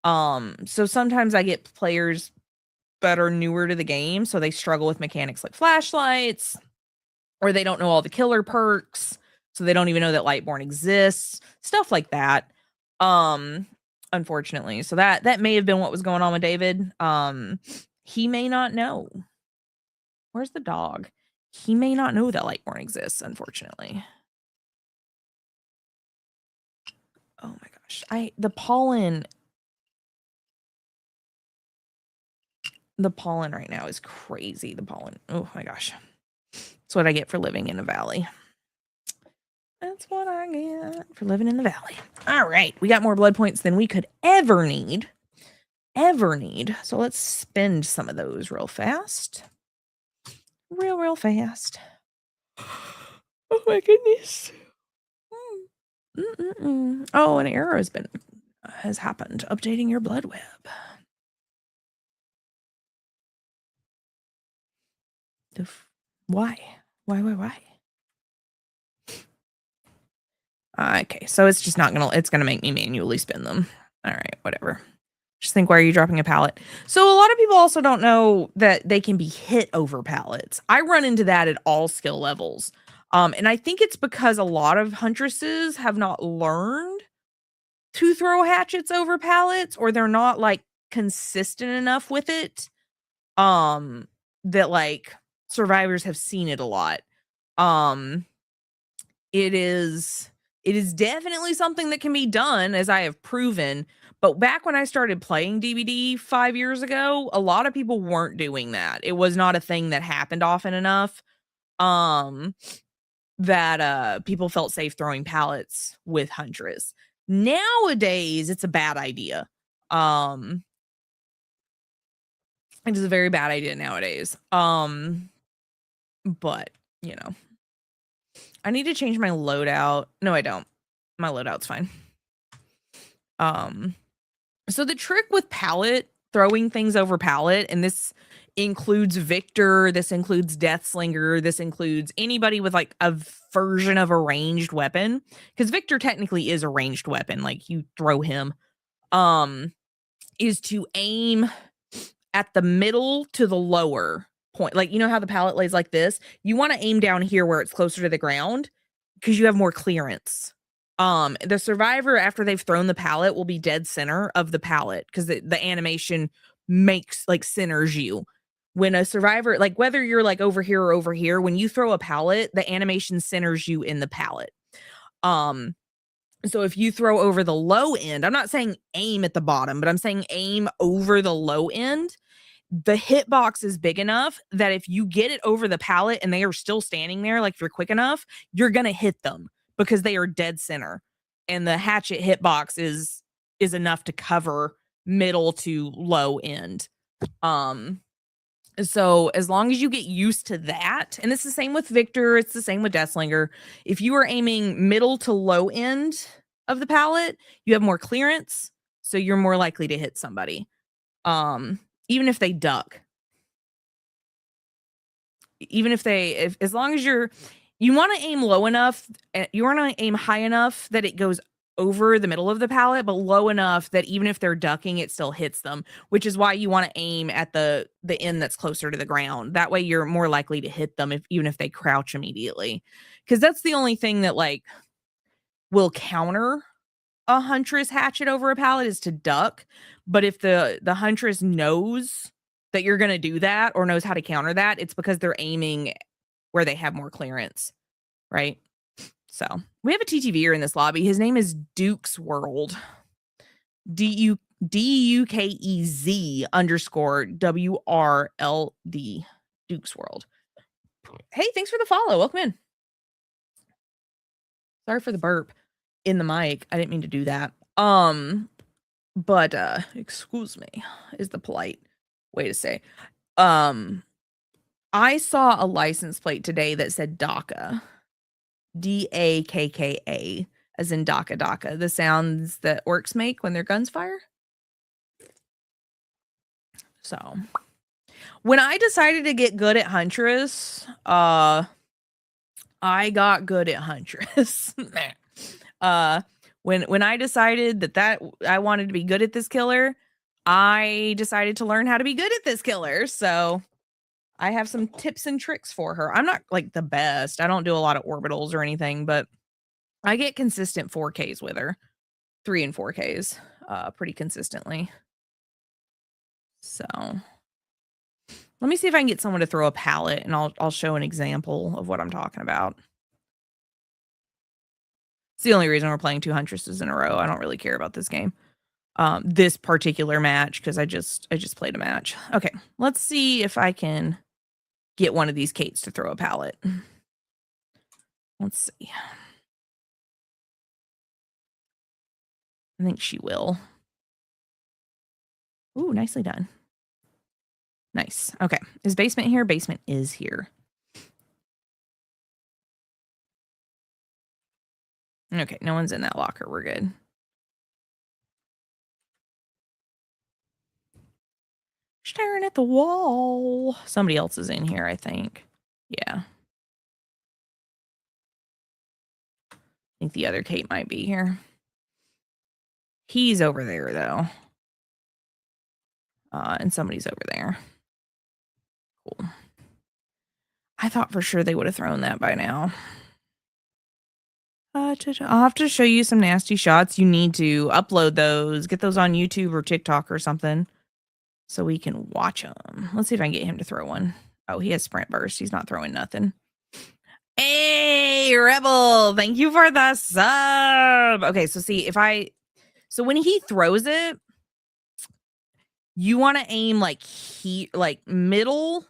So sometimes I get players that are newer to the game, so they struggle with mechanics like flashlights, or they don't know all the killer perks, so they don't even know that Lightborn exists, stuff like that. Unfortunately. So that may have been what was going on with David. He may not know. Where's the dog? He may not know that Lightborn exists, unfortunately. Oh my gosh. The pollen right now is crazy. The pollen. Oh my gosh. That's what I get for living in a valley. That's what I get for living in the valley. All right. We got more blood points than we could ever need. So let's spend some of those real fast. Real fast. Oh my goodness. Oh, an error has happened. Updating your blood web. Why? Okay, so it's just not it's gonna make me manually spin them. All right, whatever. Just think, why are you dropping a pallet? So a lot of people also don't know that they can be hit over pallets. I run into that at all skill levels. And I think it's because a lot of huntresses have not learned to throw hatchets over pallets, or they're not like consistent enough with it. That like survivors have seen it a lot. It is definitely something that can be done, as I have proven. But back when I started playing DBD 5 years ago, a lot of people weren't doing that. It was not a thing that happened often enough. That people felt safe throwing pallets with Huntress. Nowadays, it's a bad idea. It is a very bad idea nowadays. But, you know. I need to change my loadout. No, I don't. My loadout's fine. So the trick with pallet, throwing things over pallet, and this includes Victor, this includes Deathslinger, this includes anybody with like a version of a ranged weapon, because Victor technically is a ranged weapon, like you throw him, is to aim at the middle to the lower point. Like, you know how the pallet lays like this? You want to aim down here where it's closer to the ground, because you have more clearance. The survivor, after they've thrown the pallet, will be dead center of the pallet, because the animation makes like centers you. when a survivor, like whether you're like over here or over here, when you throw a pallet, the animation centers you in the pallet. So if you throw over the low end, I'm not saying aim at the bottom, but I'm saying aim over the low end. The hitbox is big enough that if you get it over the pallet and they are still standing there, like if you're quick enough, you're gonna hit them because they are dead center. And the hatchet hitbox is enough to cover middle to low end. So as long as you get used to that, and it's the same with Victor, it's the same with Deathslinger. If you are aiming middle to low end of the pallet, you have more clearance, so you're more likely to hit somebody. Even if they duck. Even if as long as you want to aim low enough, you want to aim high enough that it goes over the middle of the pallet, but low enough that even if they're ducking, it still hits them, which is why you want to aim at the end that's closer to the ground. That way you're more likely to hit them even if they crouch immediately. Because that's the only thing that like will counter a Huntress hatchet over a pallet is to duck. But if the Huntress knows that you're going to do that or knows how to counter that, it's because they're aiming where they have more clearance, right? So we have a TTVer in this lobby. His name is Duke's World. DUKEZ _WRLD. Duke's World. Hey, thanks for the follow. Welcome in. Sorry for the burp in the mic. I didn't mean to do that. But excuse me is the polite way to say. I saw a license plate today that said DACA. DAKKA, as in DACA DACA, the sounds that orcs make when their guns fire. So when I decided to get good at Huntress, I got good at Huntress. When I decided that I wanted to be good at this killer, I decided to learn how to be good at this killer. So I have some tips and tricks for her. I'm not like the best. I don't do a lot of orbitals or anything, but I get consistent 4Ks with her. 3 and 4Ks pretty consistently. So let me see if I can get someone to throw a pallet and I'll show an example of what I'm talking about. It's the only reason we're playing 2 Huntresses in a row. I don't really care about this game. This particular match, because I just played a match. Okay, let's see if I can get one of these Kates to throw a pallet. Let's see. I think she will. Ooh, nicely done. Nice. Okay. Is basement here? Basement is here. Okay, no one's in that locker. We're good. Staring at the wall. Somebody else is in here, I think. Yeah. I think the other Kate might be here. He's over there, though. And somebody's over there. Cool. I thought for sure they would have thrown that by now. I'll have to show you some nasty shots. You need to upload those. Get those on YouTube or TikTok or something so we can watch them. Let's see if I can get him to throw one. Oh, he has sprint burst. He's not throwing nothing. Hey, Rebel. Thank you for the sub. Okay, so see, so when he throws it, you want to aim like middle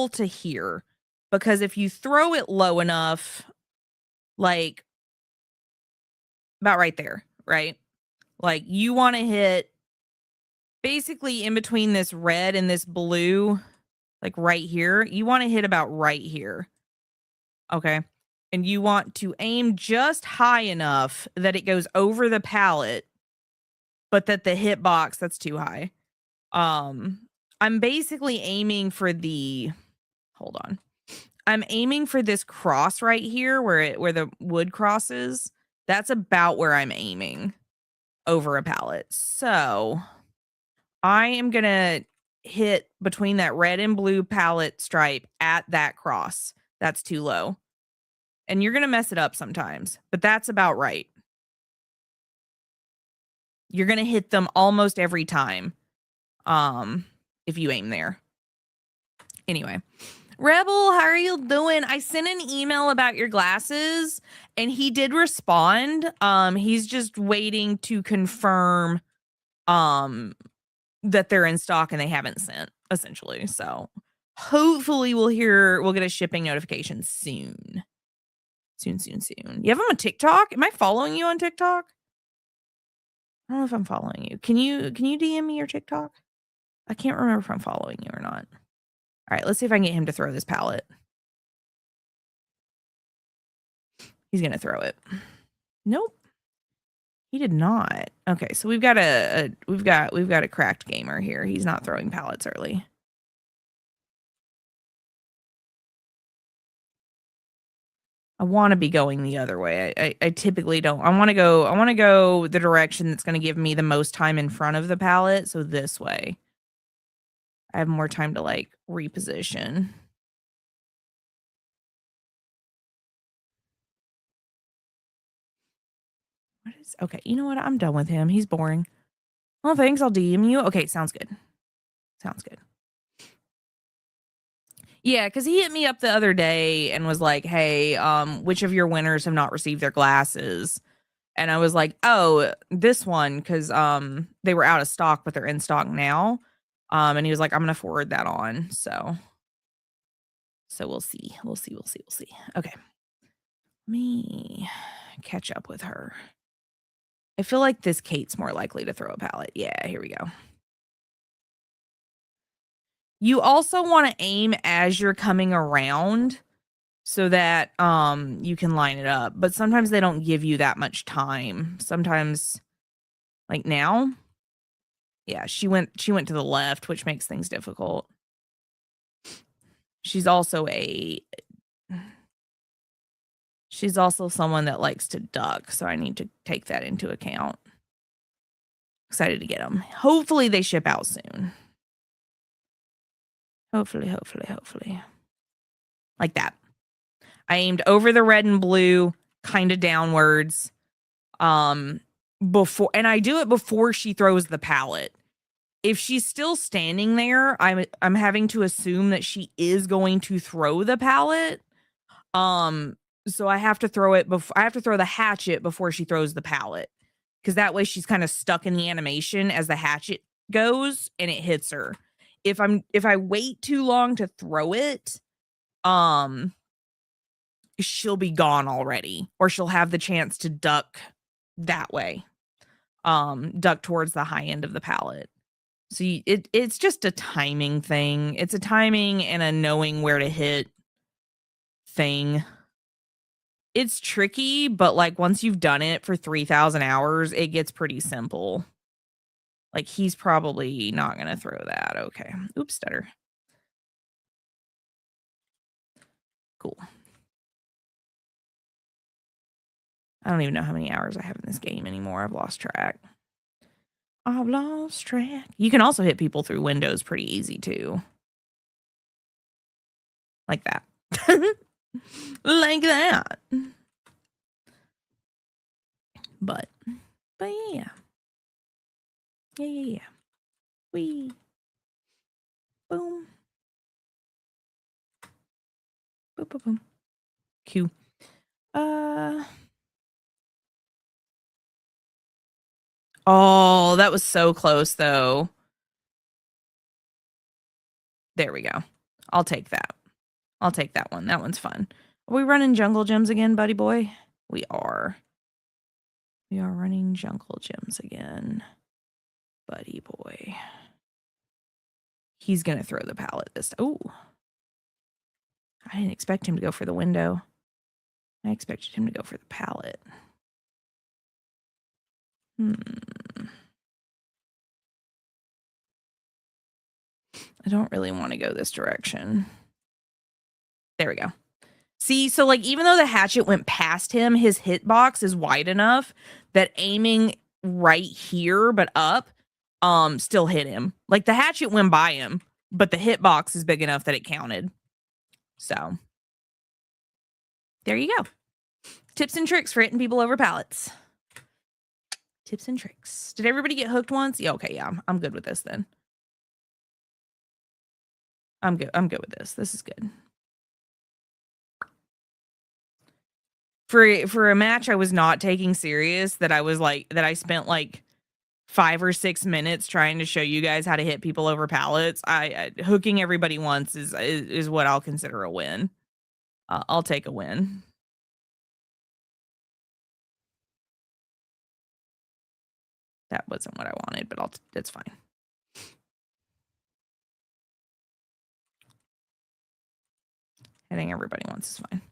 to here. Because if you throw it low enough, like about right there, right? Like you want to hit basically in between this red and this blue, like right here. You want to hit about right here. Okay. And you want to aim just high enough that it goes over the pallet, but that the hitbox, that's too high. I'm basically aiming for hold on. I'm aiming for this cross right here where the wood crosses. That's about where I'm aiming over a pallet. So I am going to hit between that red and blue pallet stripe at that cross. That's too low. And you're going to mess it up sometimes, but that's about right. You're going to hit them almost every time if you aim there. Anyway, Rebel, how are you doing? I sent an email about your glasses and he did respond. He's just waiting to confirm that they're in stock and they haven't sent, essentially. So hopefully we'll get a shipping notification soon. Soon. You have him on TikTok? Am I following you on TikTok? I don't know if I'm following you. Can you DM me your TikTok? I can't remember if I'm following you or not. All right, let's see if I can get him to throw this pallet. He's gonna throw it. Nope, he did not. Okay, so we've got a cracked gamer here. He's not throwing pallets early. I want to be going the other way. I typically don't. I want to go the direction that's going to give me the most time in front of the pallet. So this way, I have more time to like reposition. Okay, you know what? I'm done with him. He's boring. Oh, thanks. I'll DM you. Okay, sounds good. Sounds good. Yeah, because he hit me up the other day and was like, hey, which of your winners have not received their glasses? And I was like, oh, this one, because they were out of stock, but they're in stock now. And he was like, I'm gonna forward that on. So we'll see. We'll see. Okay. Let me catch up with her. I feel like this Kate's more likely to throw a pallet. Yeah, here we go. You also want to aim as you're coming around so that you can line it up. But sometimes they don't give you that much time. Sometimes, like now, yeah, she went to the left, which makes things difficult. She's also someone that likes to duck, so I need to take that into account. Excited to get them. Hopefully they ship out soon. Hopefully. Like that. I aimed over the red and blue, kind of downwards. Before, and I do it before she throws the pallet. If she's still standing there, I'm having to assume that she is going to throw the pallet. So I have to throw it I have to throw the hatchet before she throws the pallet. Because that way she's kind of stuck in the animation as the hatchet goes and it hits her. If I wait too long to throw it, she'll be gone already, or she'll have the chance to duck that way. Duck towards the high end of the pallet. So it's just a timing thing. It's a timing and a knowing where to hit thing. It's tricky, but like once you've done it for 3,000 hours, it gets pretty simple. Like he's probably not going to throw that. Okay. Oops, stutter. Cool. I don't even know how many hours I have in this game anymore. I've lost track. You can also hit people through windows pretty easy too. Like that. Like that. But yeah. Yeah. Wee. Boom. Boom. Q. Oh, that was so close though. There we go. I'll take that. I'll take that one. That one's fun. Are we running jungle gyms again, buddy boy? We are. We are running jungle gyms again. Buddy boy. He's going to throw the pallet this time. Oh. I didn't expect him to go for the window. I expected him to go for the pallet. I don't really want to go this direction. There we go. See, so like even though the hatchet went past him, his hitbox is wide enough that aiming right here but up still hit him. Like the hatchet went by him, but the hitbox is big enough that it counted. So there you go. Tips and tricks for hitting people over pallets. Tips and tricks. Did everybody get hooked once? Yeah, okay, yeah. I'm good with this then. I'm good. I'm good with this. This is good. For a match I was not taking serious, that I spent like 5 or 6 minutes trying to show you guys how to hit people over pallets. I hooking everybody once is what I'll consider a win. I'll take a win. That wasn't what I wanted, but it's fine. Hitting everybody once is fine.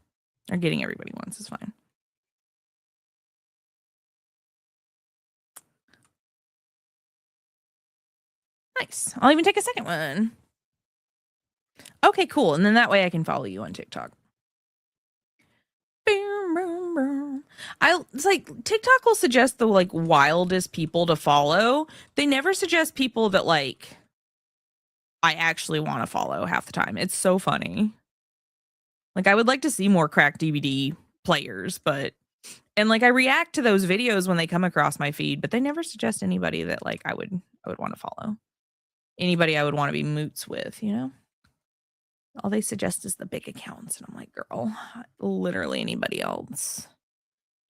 Or getting everybody once is fine. Nice. I'll even take a second one. Okay, cool. And then that way I can follow you on TikTok. It's like TikTok will suggest the like wildest people to follow. They never suggest people that like I actually want to follow half the time. It's so funny. Like I would like to see more cracked DVD players, and like I react to those videos when they come across my feed, but they never suggest anybody that like I would want to follow. Anybody I would want to be moots with, you know? All they suggest is the big accounts, and I'm like, girl, literally anybody else.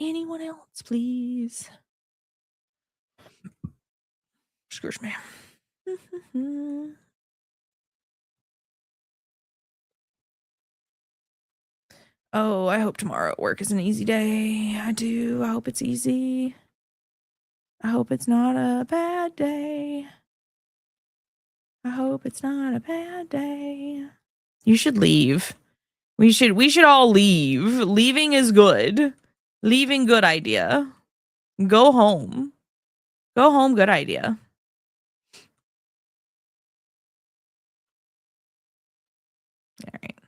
Anyone else, please. Excuse me. Oh, I hope tomorrow at work is an easy day. I do. I hope it's easy. I hope it's not a bad day. I hope it's not a bad day. You should leave. We should all leave. Leaving is good. Leaving, good idea. Go home. Go home, good idea. All right.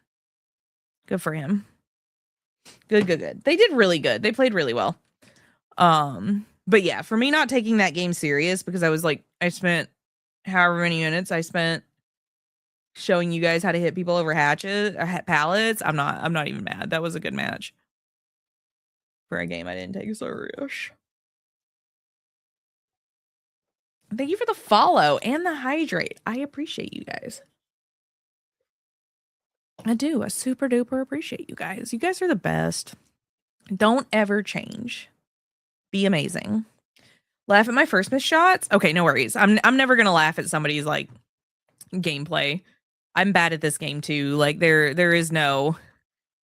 Good for him. Good. They did really good. They played really well. But yeah, for me not taking that game serious, because I was like, I spent however many minutes I spent showing you guys how to hit people over pallets. I'm not even mad. That was a good match for a game I didn't take serious. Thank you for the follow and the hydrate. I appreciate you guys. I do. I super duper appreciate you guys. You guys are the best. Don't ever change. Be amazing. Laugh at my first missed shots? Okay, no worries. I'm never gonna laugh at somebody's like gameplay. I'm bad at this game too. Like there is no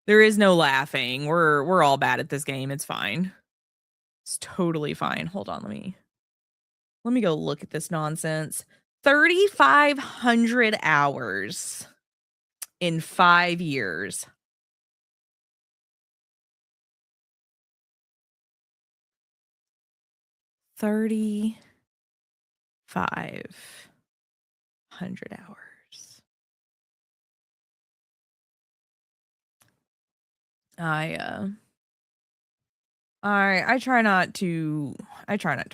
laughing. We're all bad at this game. It's fine. It's totally fine. Hold on, let me go look at this nonsense. 3,500 hours in 5 years. $3,500 hours. I try not to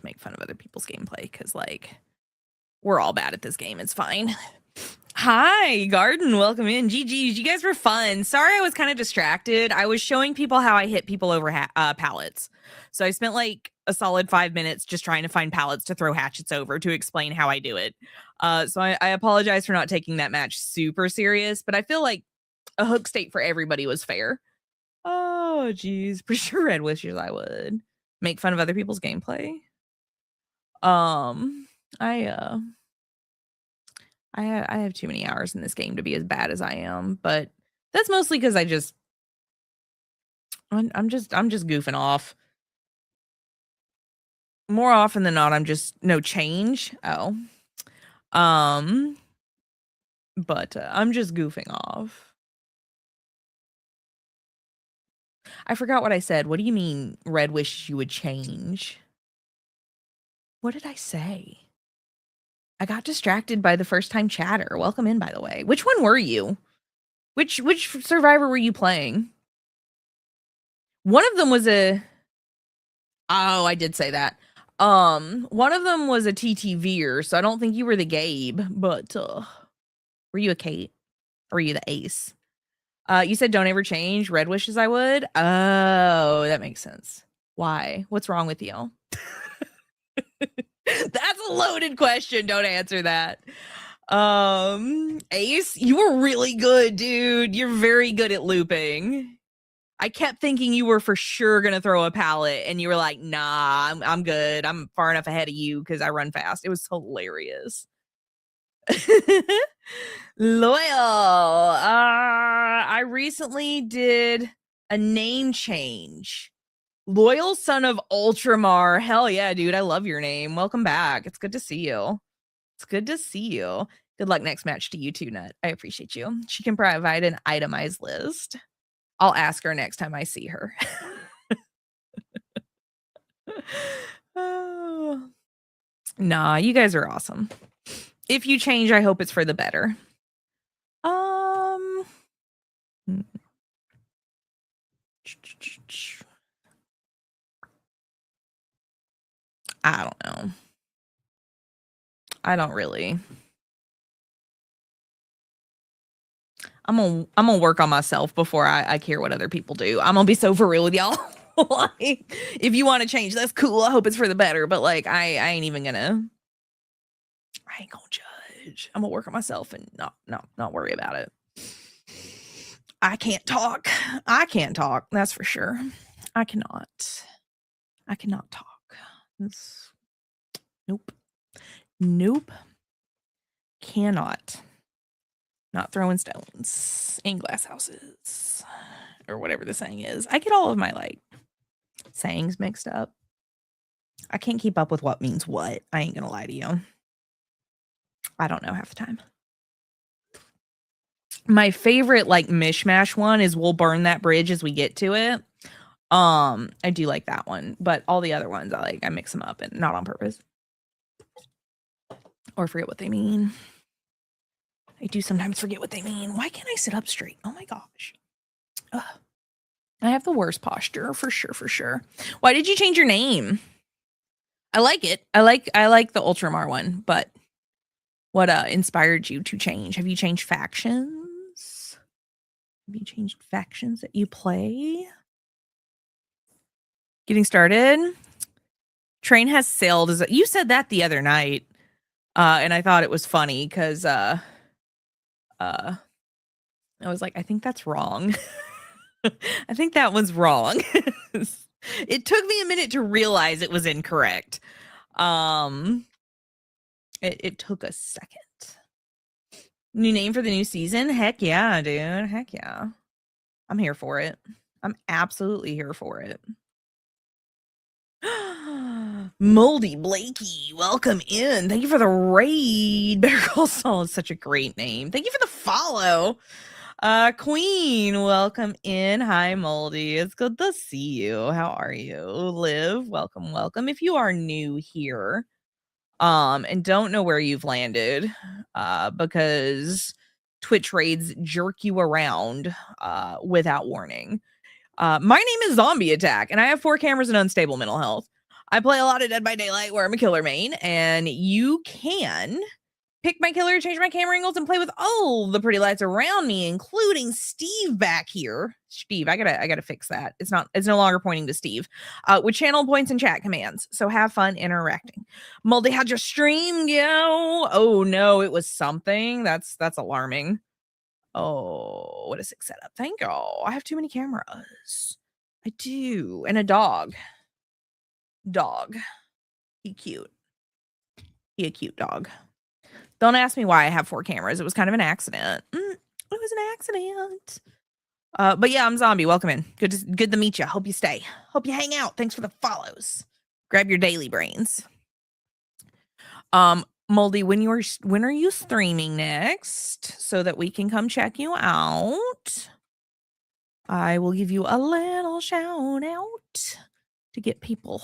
make fun of other people's gameplay, because like we're all bad at this game. It's fine. Hi, Garden. Welcome in. GG's. You guys were fun. Sorry, I was kind of distracted. I was showing people how I hit people over pallets. So I spent like a solid 5 minutes just trying to find pallets to throw hatchets over to explain how I do it. So I apologize for not taking that match super serious, but I feel like a hook state for everybody was fair. Oh, geez. Pretty sure Red wishes I would make fun of other people's gameplay. I have too many hours in this game to be as bad as I am, but that's mostly because I'm just goofing off. More often than not, I'm just no change. Oh, but I'm just goofing off. I forgot what I said. What do you mean Red wishes you would change? What did I say? I got distracted by the first time chatter. Welcome in, by the way. Which one were you? Which survivor were you playing? One of them was a... Oh, I did say that. One of them was a TTVer, so I don't think you were the Gabe, but were you a Kate? Or were you the Ace? You said don't ever change. Red wishes I would. Oh, that makes sense. Why? What's wrong with you? That's a loaded question. Don't answer that. Ace, you were really good, dude. You're very good at looping. I kept thinking you were for sure going to throw a pallet, and you were like, nah, I'm good. I'm far enough ahead of you because I run fast. It was hilarious. Loyal. I recently did a name change. Loyal son of Ultramar. Hell yeah, dude. I love your name. Welcome back. It's good to see you. It's good to see you. Good luck next match to you too, Nut. I appreciate you. She can provide an itemized list. I'll ask her next time I see her. Oh. Nah, you guys are awesome. If you change, I hope it's for the better. I don't know. I don't really. I'm gonna work on myself before I care what other people do. I'm gonna be so for real with y'all. Like, if you want to change, that's cool. I hope it's for the better. But like, I ain't even gonna. I ain't gonna judge. I'm gonna work on myself and not worry about it. I can't talk. I can't talk. That's for sure. I cannot talk. Nope. Cannot. Not throwing stones in glass houses or whatever the saying is. I get all of my like sayings mixed up. I can't keep up with what means what. I ain't gonna lie to you. I don't know half the time. My favorite like mishmash one is we'll burn that bridge as we get to it. I do like that one, but all the other ones I mix them up and not on purpose. Or forget what they mean. I do sometimes forget what they mean. Why can't I sit up straight? Oh my gosh. Ugh. I have the worst posture for sure. Why did you change your name? I like it. I like the Ultramar one, but what inspired you to change? Have you changed factions? Have you changed factions that you play? Getting started. Train has sailed. You said that the other night. And I thought it was funny because I was like, I think that's wrong. I think that one's wrong. It took me a minute to realize it was incorrect. It took a second. New name for the new season? Heck yeah, dude. Heck yeah. I'm here for it. I'm absolutely here for it. Moldy Blakey, welcome in. Thank you for the raid. Better Call Saul is such a great name. Thank you for the follow. Queen, welcome in. Hi, Moldy. It's good to see you. How are you? Liv, welcome. If you are new here, and don't know where you've landed, because Twitch raids jerk you around, without warning. My name is ZombeeAttack, and I have 4 cameras and unstable mental health. I play a lot of Dead by Daylight where I'm a killer main, and you can pick my killer, change my camera angles, and play with all the pretty lights around me, including Steve back here. Steve, I gotta fix that. It's no longer pointing to Steve. With channel points and chat commands. So have fun interacting. Moldy, how'd your stream go? Oh no, it was something. That's alarming. Oh, what a sick setup. Thank you. I have too many cameras. I do. And a dog. He cute. He a cute dog. Don't ask me why I have 4 cameras. It was kind of an accident. It was an accident. But yeah, I'm Zombie. Welcome in. Good to meet you. Hope you stay. Hope you hang out. Thanks for the follows. Grab your daily brains. Moldy, when are you streaming next so that we can come check you out? I will give you a little shout out to get people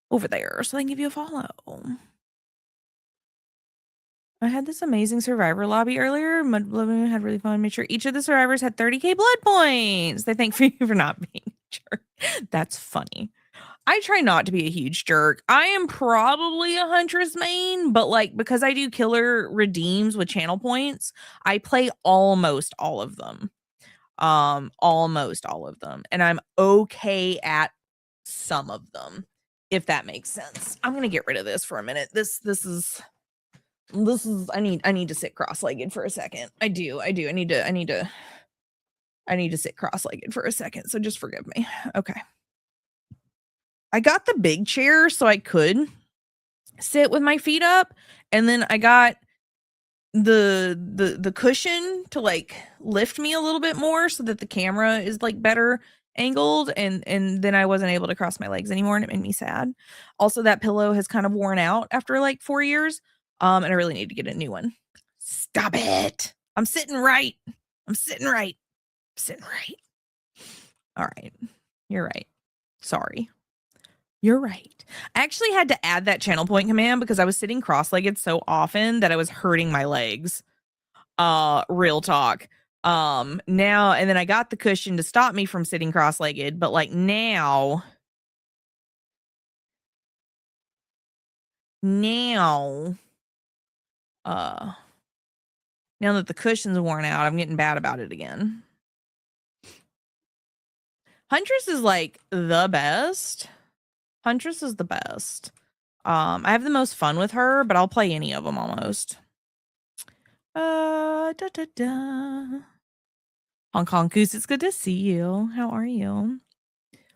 over there so they can give you a follow. I had this amazing survivor lobby earlier. Mudblood had really fun. Made sure each of the survivors had 30k blood points. They thank you for not being a jerk. That's funny. I try not to be a huge jerk. I am probably a Huntress main, but like because I do killer redeems with channel points, I play almost all of them. Almost all of them. And I'm okay at some of them, if that makes sense. I'm gonna get rid of this for a minute. This is I need to sit cross-legged for a second. I do. I need to sit cross-legged for a second, so just forgive me. Okay. I got the big chair so I could sit with my feet up, and then I got the cushion to like lift me a little bit more so that the camera is like better angled, and then I wasn't able to cross my legs anymore, and it made me sad. Also, that pillow has kind of worn out after like 4 years, and I really need to get a new one. Stop it. I'm sitting right. I'm sitting right. I'm sitting right. All right. You're right. Sorry. You're right. I actually had to add that channel point command because I was sitting cross-legged so often that I was hurting my legs. Real talk. Now, and then I got the cushion to stop me from sitting cross-legged, but like now now that the cushion's worn out, I'm getting bad about it again. Huntress is like the best. Huntress is the best. I have the most fun with her, but I'll play any of them almost. Da da da. Hong Kong Goose, it's good to see you. How are you?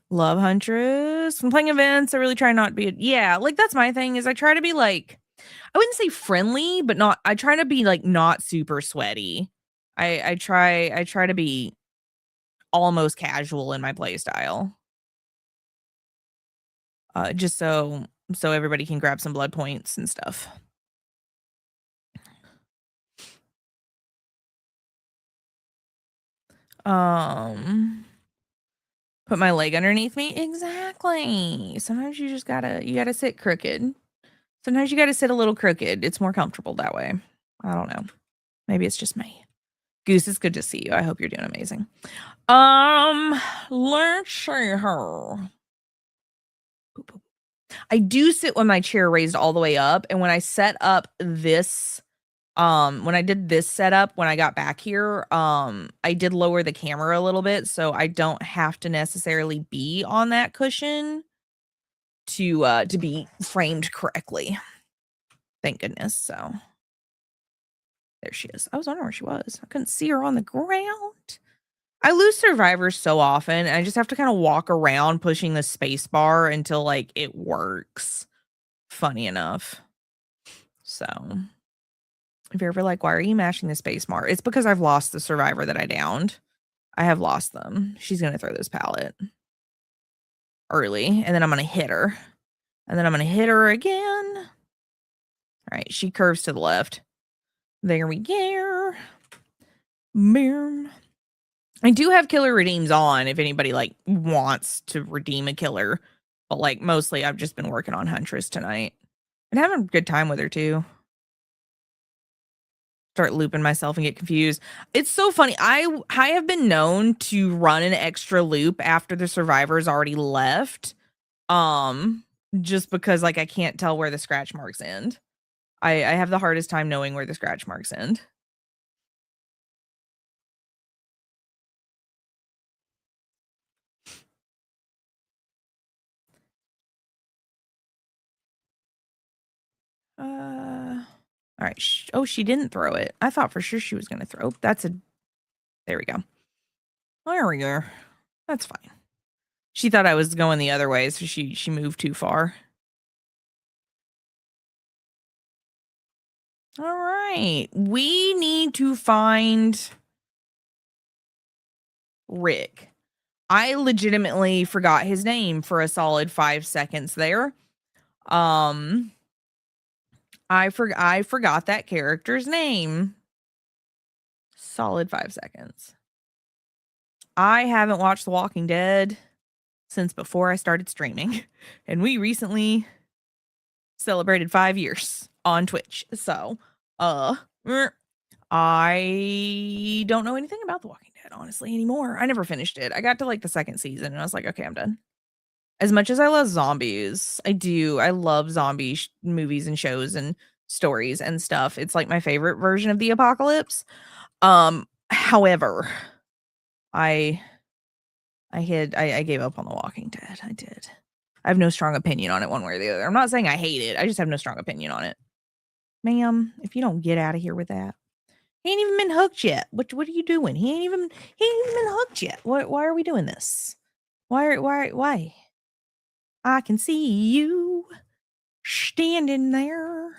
Love Huntress. When playing events, I really try not to be. Yeah, like that's my thing. Is I try to be like, I wouldn't say friendly, but not. I try to be like not super sweaty. I try to be almost casual in my play style. Just so everybody can grab some blood points and stuff. Put my leg underneath me. Exactly. Sometimes you just gotta sit crooked. Sometimes you gotta sit a little crooked. It's more comfortable that way. I don't know. Maybe it's just me. Goose, it's good to see you. I hope you're doing amazing. Let's see her. I do sit with my chair raised all the way up, and when I set up this, when I did this setup when I got back here, I did lower the camera a little bit so I don't have to necessarily be on that cushion to be framed correctly. Thank goodness. So there she is. I was wondering where she was. I couldn't see her on the ground. I lose survivors so often, and I just have to kind of walk around pushing the space bar until like it works. Funny enough. So if you're ever like, why are you mashing the space bar? It's because I've lost the survivor that I downed. I have lost them. She's gonna throw this pallet early, and then I'm gonna hit her. And then I'm gonna hit her again. All right, she curves to the left. There we go. Boom. I do have killer redeems on if anybody like wants to redeem a killer, but like mostly I've just been working on Huntress tonight and having a good time with her too. Start looping myself and get confused. It's so funny. I have been known to run an extra loop after the survivor's already left. Just because like I can't tell where the scratch marks end. I have the hardest time knowing where the scratch marks end. All right. Oh, she didn't throw it. I thought for sure she was going to throw. There we go. There we go. That's fine. She thought I was going the other way, so she moved too far. All right. We need to find Rick. I legitimately forgot his name for a solid 5 seconds there. I forgot that character's name. Solid 5 seconds. I haven't watched The Walking Dead since before I started streaming, and we recently celebrated 5 years on Twitch. So, I don't know anything about The Walking Dead honestly anymore. I never finished it. I got to like the second season and I was like, okay, I'm done. As much as I love zombies, I do. I love zombie movies and shows and stories and stuff. It's like my favorite version of the apocalypse. However, I gave up on The Walking Dead. I did. I have no strong opinion on it one way or the other. I'm not saying I hate it. I just have no strong opinion on it. Ma'am, if you don't get out of here with that. He ain't even been hooked yet. What are you doing? He ain't even been hooked yet. Why are we doing this? Why? I can see you standing there.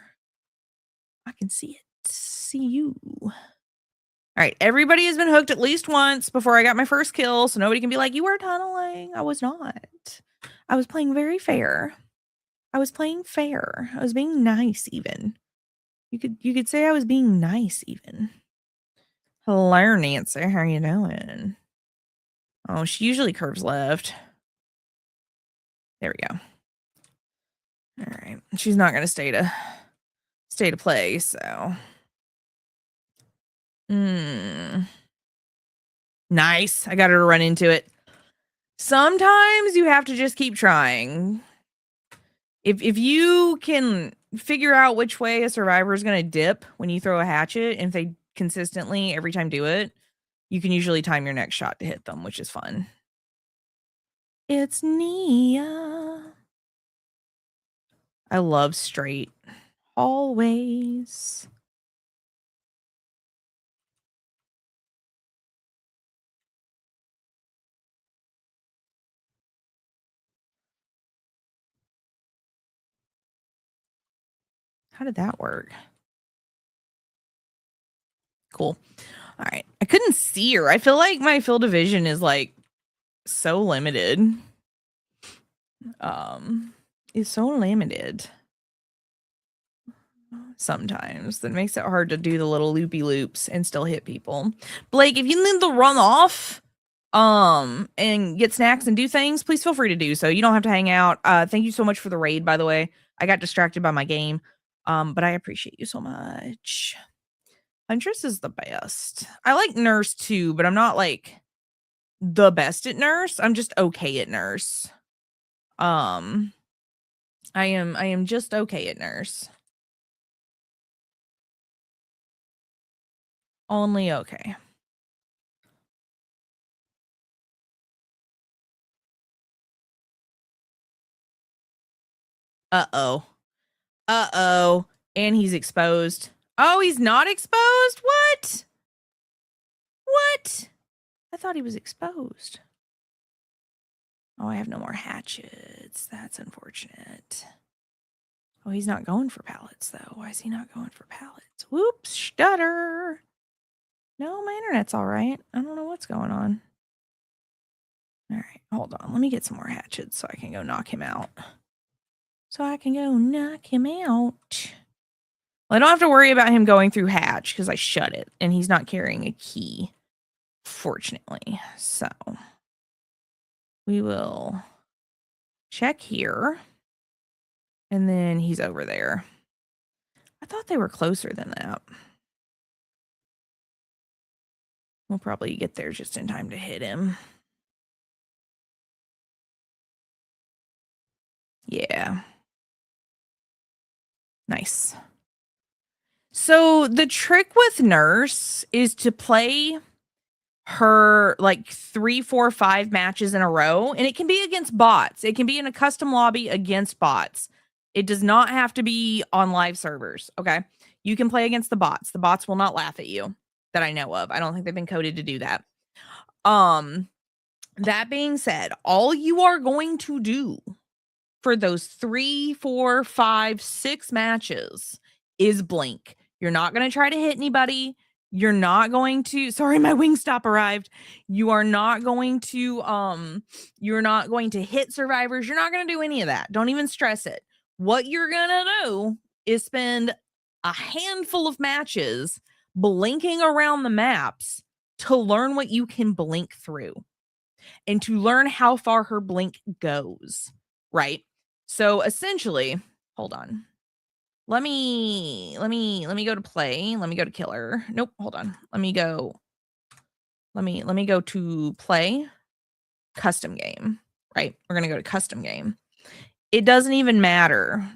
I can see it. See you. All right, everybody has been hooked at least once before I got my first kill, so nobody can be like, you were tunneling. I was not. I was playing very fair. I was playing fair. I was being nice even. You could say I was being nice even. Hello, Nancy. How are you doing? Oh, she usually curves left. There we go. All right. She's not going to stay to play, so. Nice. I got her to run into it. Sometimes you have to just keep trying. If you can figure out which way a survivor is going to dip when you throw a hatchet, and if they consistently every time do it, you can usually time your next shot to hit them, which is fun. It's Nia. I love straight hallways. How did that work? Cool. All right. I couldn't see her. I feel like my field of vision is like so limited. It's so limited. Sometimes that makes it hard to do the little loopy loops and still hit people. Blake, if you need to run off and get snacks and do things, please feel free to do so. You don't have to hang out. Thank you so much for the raid, by the way. I got distracted by my game. But I appreciate you so much. Huntress is the best. I like Nurse too, but I'm not like the best at Nurse. I'm just okay at Nurse. I am just okay at Nurse. Only okay. Uh-oh. Uh-oh. And he's exposed. Oh, he's not exposed? What? What? I thought he was exposed. Oh, I have no more hatchets. That's unfortunate. Oh, he's not going for pallets, though. Why is he not going for pallets? Whoops, stutter. No, my internet's all right. I don't know what's going on. All right, hold on. Let me get some more hatchets so I can go knock him out. Well, I don't have to worry about him going through hatch because I shut it, and he's not carrying a key, fortunately. So we will check here, and then he's over there. I thought they were closer than that. We'll probably get there just in time to hit him. Yeah. Nice. So the trick with Nurse is to play her like 3, 4, 5 matches in a row, and it can be against bots. It can be in a custom lobby against bots. It does not have to be on live servers. Okay. You can play against the bots. The bots will not laugh at you that I know of. I don't think they've been coded to do that. That being said, all you are going to do for those 3, 4, 5, 6 matches is blink. You're not going to try to hit anybody. You're not going to, sorry, my Wingstop arrived. You are not going to, you're not going to hit survivors. You're not going to do any of that. Don't even stress it. What you're going to do is spend a handful of matches blinking around the maps to learn what you can blink through and to learn how far her blink goes, right? So essentially, hold on. Let me go to play. Let me go to killer. Nope, hold on. Let me go to play custom game, right? We're going to go to custom game. It doesn't even matter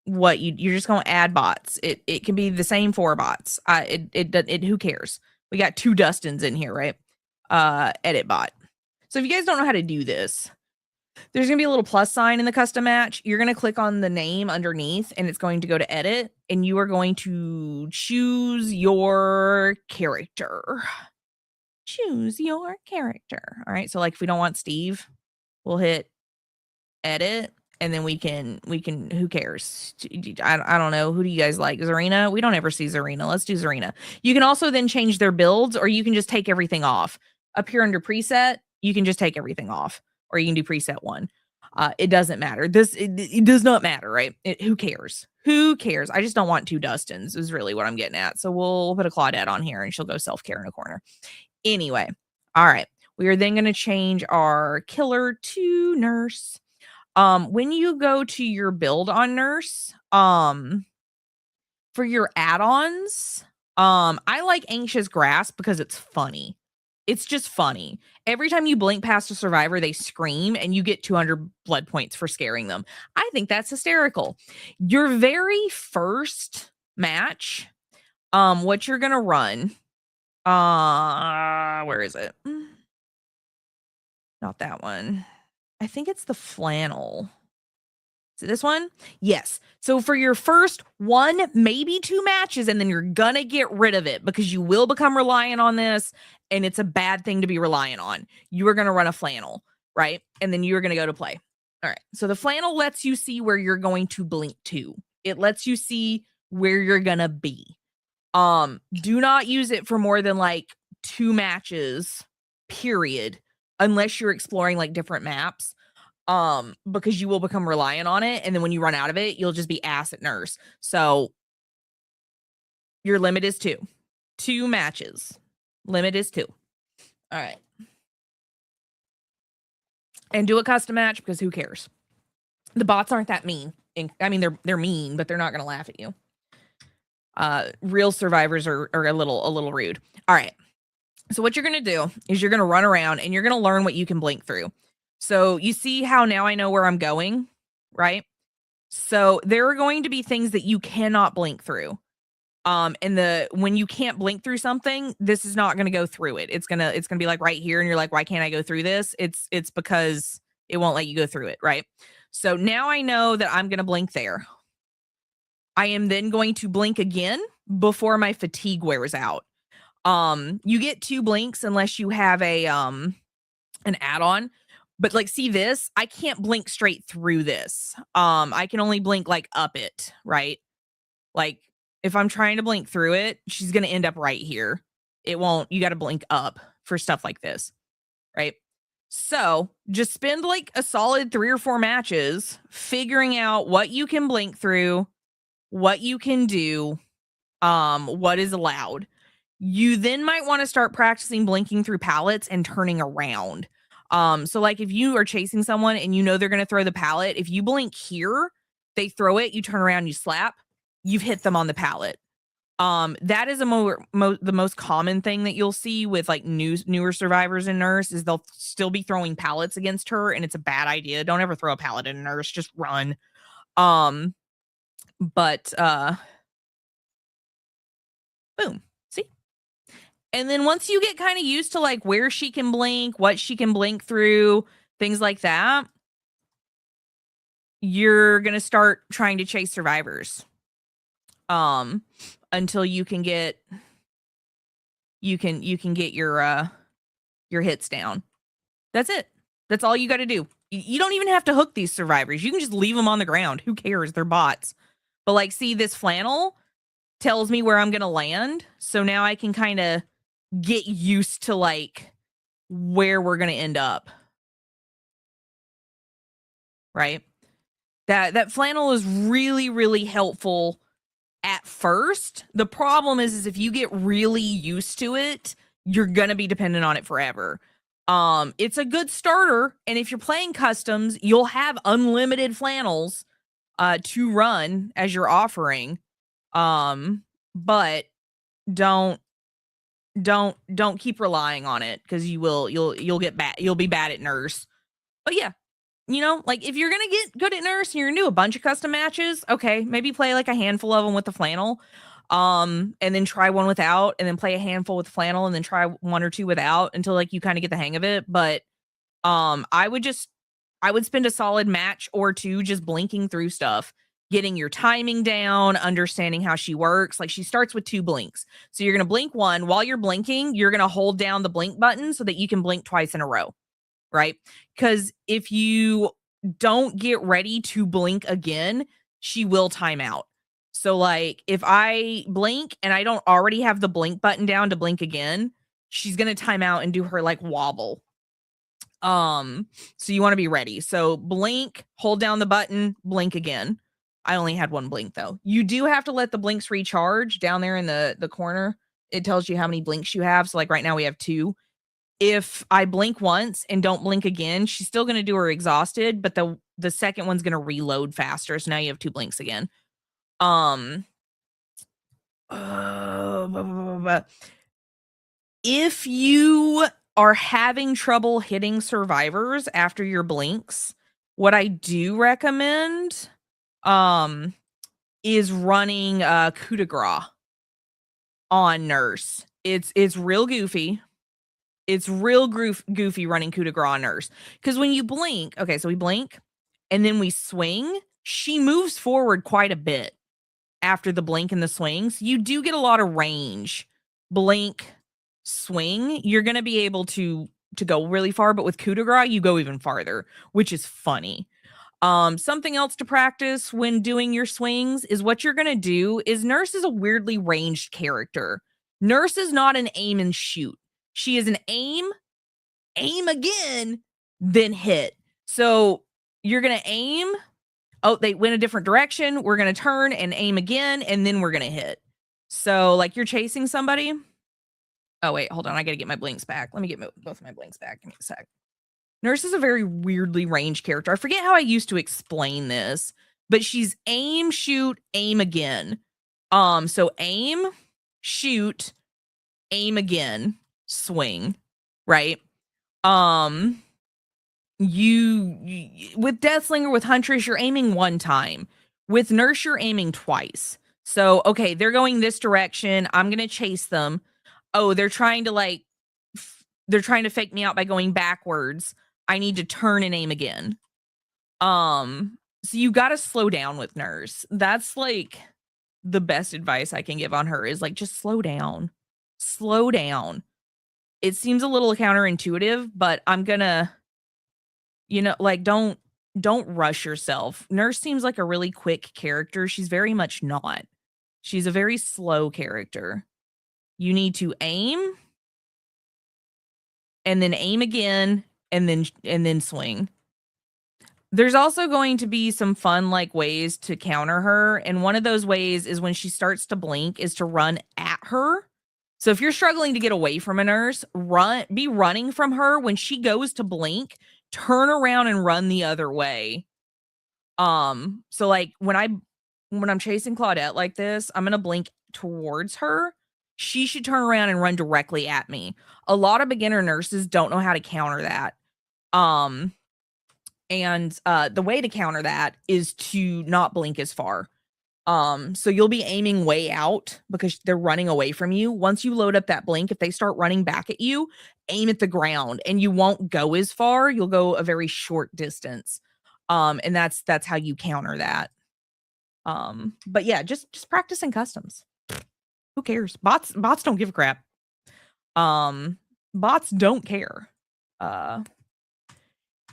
what you're just going to add bots. It can be the same 4 bots. Who cares? We got 2 Dustins in here, right? Edit bot. So if you guys don't know how to do this, There's going to be a little plus sign in the custom match. You're going to click on the name underneath and it's going to go to edit and you are going to choose your character. Choose your character. All right. So like if we don't want Steve, we'll hit edit and then we can who cares? I don't know. Who do you guys like? Zarina? We don't ever see Zarina. Let's do Zarina. You can also then change their builds or you can just take everything off. Up here under preset, you can just take everything off or you can do preset 1. It doesn't matter. It does not matter, right? Who cares? Who cares? I just don't want 2 Dustins is really what I'm getting at. So we'll put a Claudette on here and she'll go self-care in a corner. Anyway, all right. We are then going to change our killer to nurse. When you go to your build on nurse, for your add-ons, I like Anxious Grasp because it's funny. It's just funny. Every time you blink past a survivor, they scream and you get 200 blood points for scaring them. I think that's hysterical. Your very first match, what you're going to run, where is it? Not that one. I think it's the flannel. Is it this one? Yes. So for your first 1, maybe 2 matches, and then you're gonna get rid of it because you will become reliant on this, and it's a bad thing to be reliant on. You are gonna run a flannel, right? And then you're gonna go to play. All right. So the flannel lets you see where you're going to blink to. It lets you see where you're gonna be. Do not use it for more than like 2 matches, period, unless you're exploring like different maps. Because you will become reliant on it. And then when you run out of it, you'll just be ass at nurse. So your limit is 2. 2 matches. Limit is 2. All right. And do a custom match because who cares? The bots aren't that mean. I mean, they're mean, but they're not going to laugh at you. Real survivors are a little rude. All right. So what you're going to do is you're going to run around and you're going to learn what you can blink through. So you see how now I know where I'm going, right? So there are going to be things that you cannot blink through. And when you can't blink through something, this is not going to go through it. It's going to be like right here and you're like, why can't I go through this? It's because it won't let you go through it, right? So now I know that I'm going to blink there. I am then going to blink again before my fatigue wears out. You get 2 blinks unless you have an add-on. But like, see this? I can't blink straight through this. I can only blink like up it, right? Like if I'm trying to blink through it, she's going to end up right here. It won't, you got to blink up for stuff like this, right? So just spend like a solid 3 or 4 matches figuring out what you can blink through, what you can do, what is allowed. You then might want to start practicing blinking through pallets and turning around. So like if you are chasing someone and you know they're going to throw the pallet, if you blink here, they throw it, you turn around, you slap, you've hit them on the pallet. That is the most common thing that you'll see with like newer survivors in nurse is they'll still be throwing pallets against her and it's a bad idea. Don't ever throw a pallet in a nurse, just run. Boom. See? And then once you get kind of used to like where she can blink, what she can blink through, things like that, you're going to start trying to chase survivors. Until you can get your hits down. That's it. That's all you got to do. You don't even have to hook these survivors. You can just leave them on the ground. Who cares? They're bots. But like, see, this flannel tells me where I'm going to land. So now I can kind of get used to like where we're going to end up. Right? That flannel is really, really helpful at first. The problem is if you get really used to it, you're going to be dependent on it forever. It's a good starter. And if you're playing customs, you'll have unlimited flannels to run as you're offering. But don't keep relying on it because you'll get bad. You'll be bad at nurse. But yeah, you know, like if you're going to get good at nurse and you're going to do a bunch of custom matches, okay, maybe play like a handful of them with the flannel. And then try one without, and then play a handful with flannel, and then try 1 or 2 without until like you kind of get the hang of it. But I would just I would spend a solid match or two just blinking through stuff, getting your timing down, understanding how she works. Like she starts with 2 blinks. So you're going to blink one. While you're blinking, you're going to hold down the blink button so that you can blink twice in a row, right? Because if you don't get ready to blink again, she will time out. So like if I blink and I don't already have the blink button down to blink again, she's going to time out and do her like wobble. So you want to be ready. So blink, hold down the button, blink again. I only had 1 blink though. You do have to let the blinks recharge down there in the corner. It tells you how many blinks you have. So like right now we have 2. If I blink once and don't blink again, she's still going to do her exhausted, but the second one's going to reload faster. So now you have 2 blinks again. If you are having trouble hitting survivors after your blinks, what I do recommend is running coup de grace on Nurse. It's real goofy. It's real goofy running coup de grace on Nurse. Because when you blink, okay, so we blink and then we swing, she moves forward quite a bit after the blink and the swings. You do get a lot of range. Blink, swing, you're going to be able to go really far, but with coup de grace, you go even farther, which is funny. Something else to practice when doing your swings is what you're going to do is Nurse is a weirdly ranged character. Nurse is not an aim and shoot. She is an aim again, then hit. So you're going to aim. Oh, they went a different direction. We're going to turn and aim again, and then we're going to hit. So like you're chasing somebody. Oh, wait, hold on. I got to get my blinks back. Let me get both my blinks back. Give me a sec. Nurse is a very weirdly ranged character. I forget how I used to explain this, but she's aim, shoot, aim again. So aim, shoot, aim again, swing, right? You with Deathslinger, with Huntress, you're aiming 1 time. With Nurse, you're aiming twice. So, okay, they're going this direction. I'm going to chase them. Oh, they're trying to fake me out by going backwards. I need to turn and aim again. So you got to slow down with Nurse. That's like the best advice I can give on her is like, just slow down. Slow down. It seems a little counterintuitive, but I'm gonna, like, don't rush yourself. Nurse seems like a really quick character. She's very much not. She's a very slow character. You need to aim and then aim again and then swing. There's also going to be some fun like ways to counter her, and one of those ways is when she starts to blink is to run at her. So if you're struggling to get away from a Nurse, be running from her. When she goes to blink, turn around and run the other way. So like when I'm chasing Claudette like this, I'm gonna blink towards her. She should turn around and run directly at me. A lot of beginner Nurses don't know how to counter that. And the way to counter that is to not blink as far. So you'll be aiming way out because they're running away from you. Once you load up that blink, if they start running back at you, aim at the ground and you won't go as far. You'll go a very short distance. And that's how you counter that. But yeah, just practicing customs. Who cares? Bots don't give a crap. Bots don't care.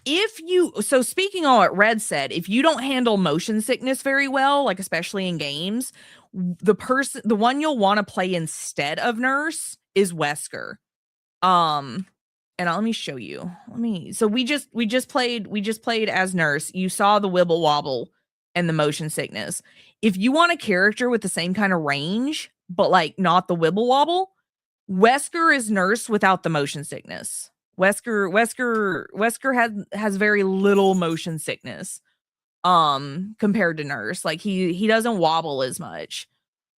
So speaking on what Red said, if you don't handle motion sickness very well, like especially in games, the one you'll want to play instead of Nurse is Wesker. And let me show you. So we just played as Nurse. You saw the wibble wobble and the motion sickness. If you want a character with the same kind of range, but like not the wibble wobble, Wesker is Nurse without the motion sickness. Wesker has very little motion sickness compared to Nurse. Like he doesn't wobble as much.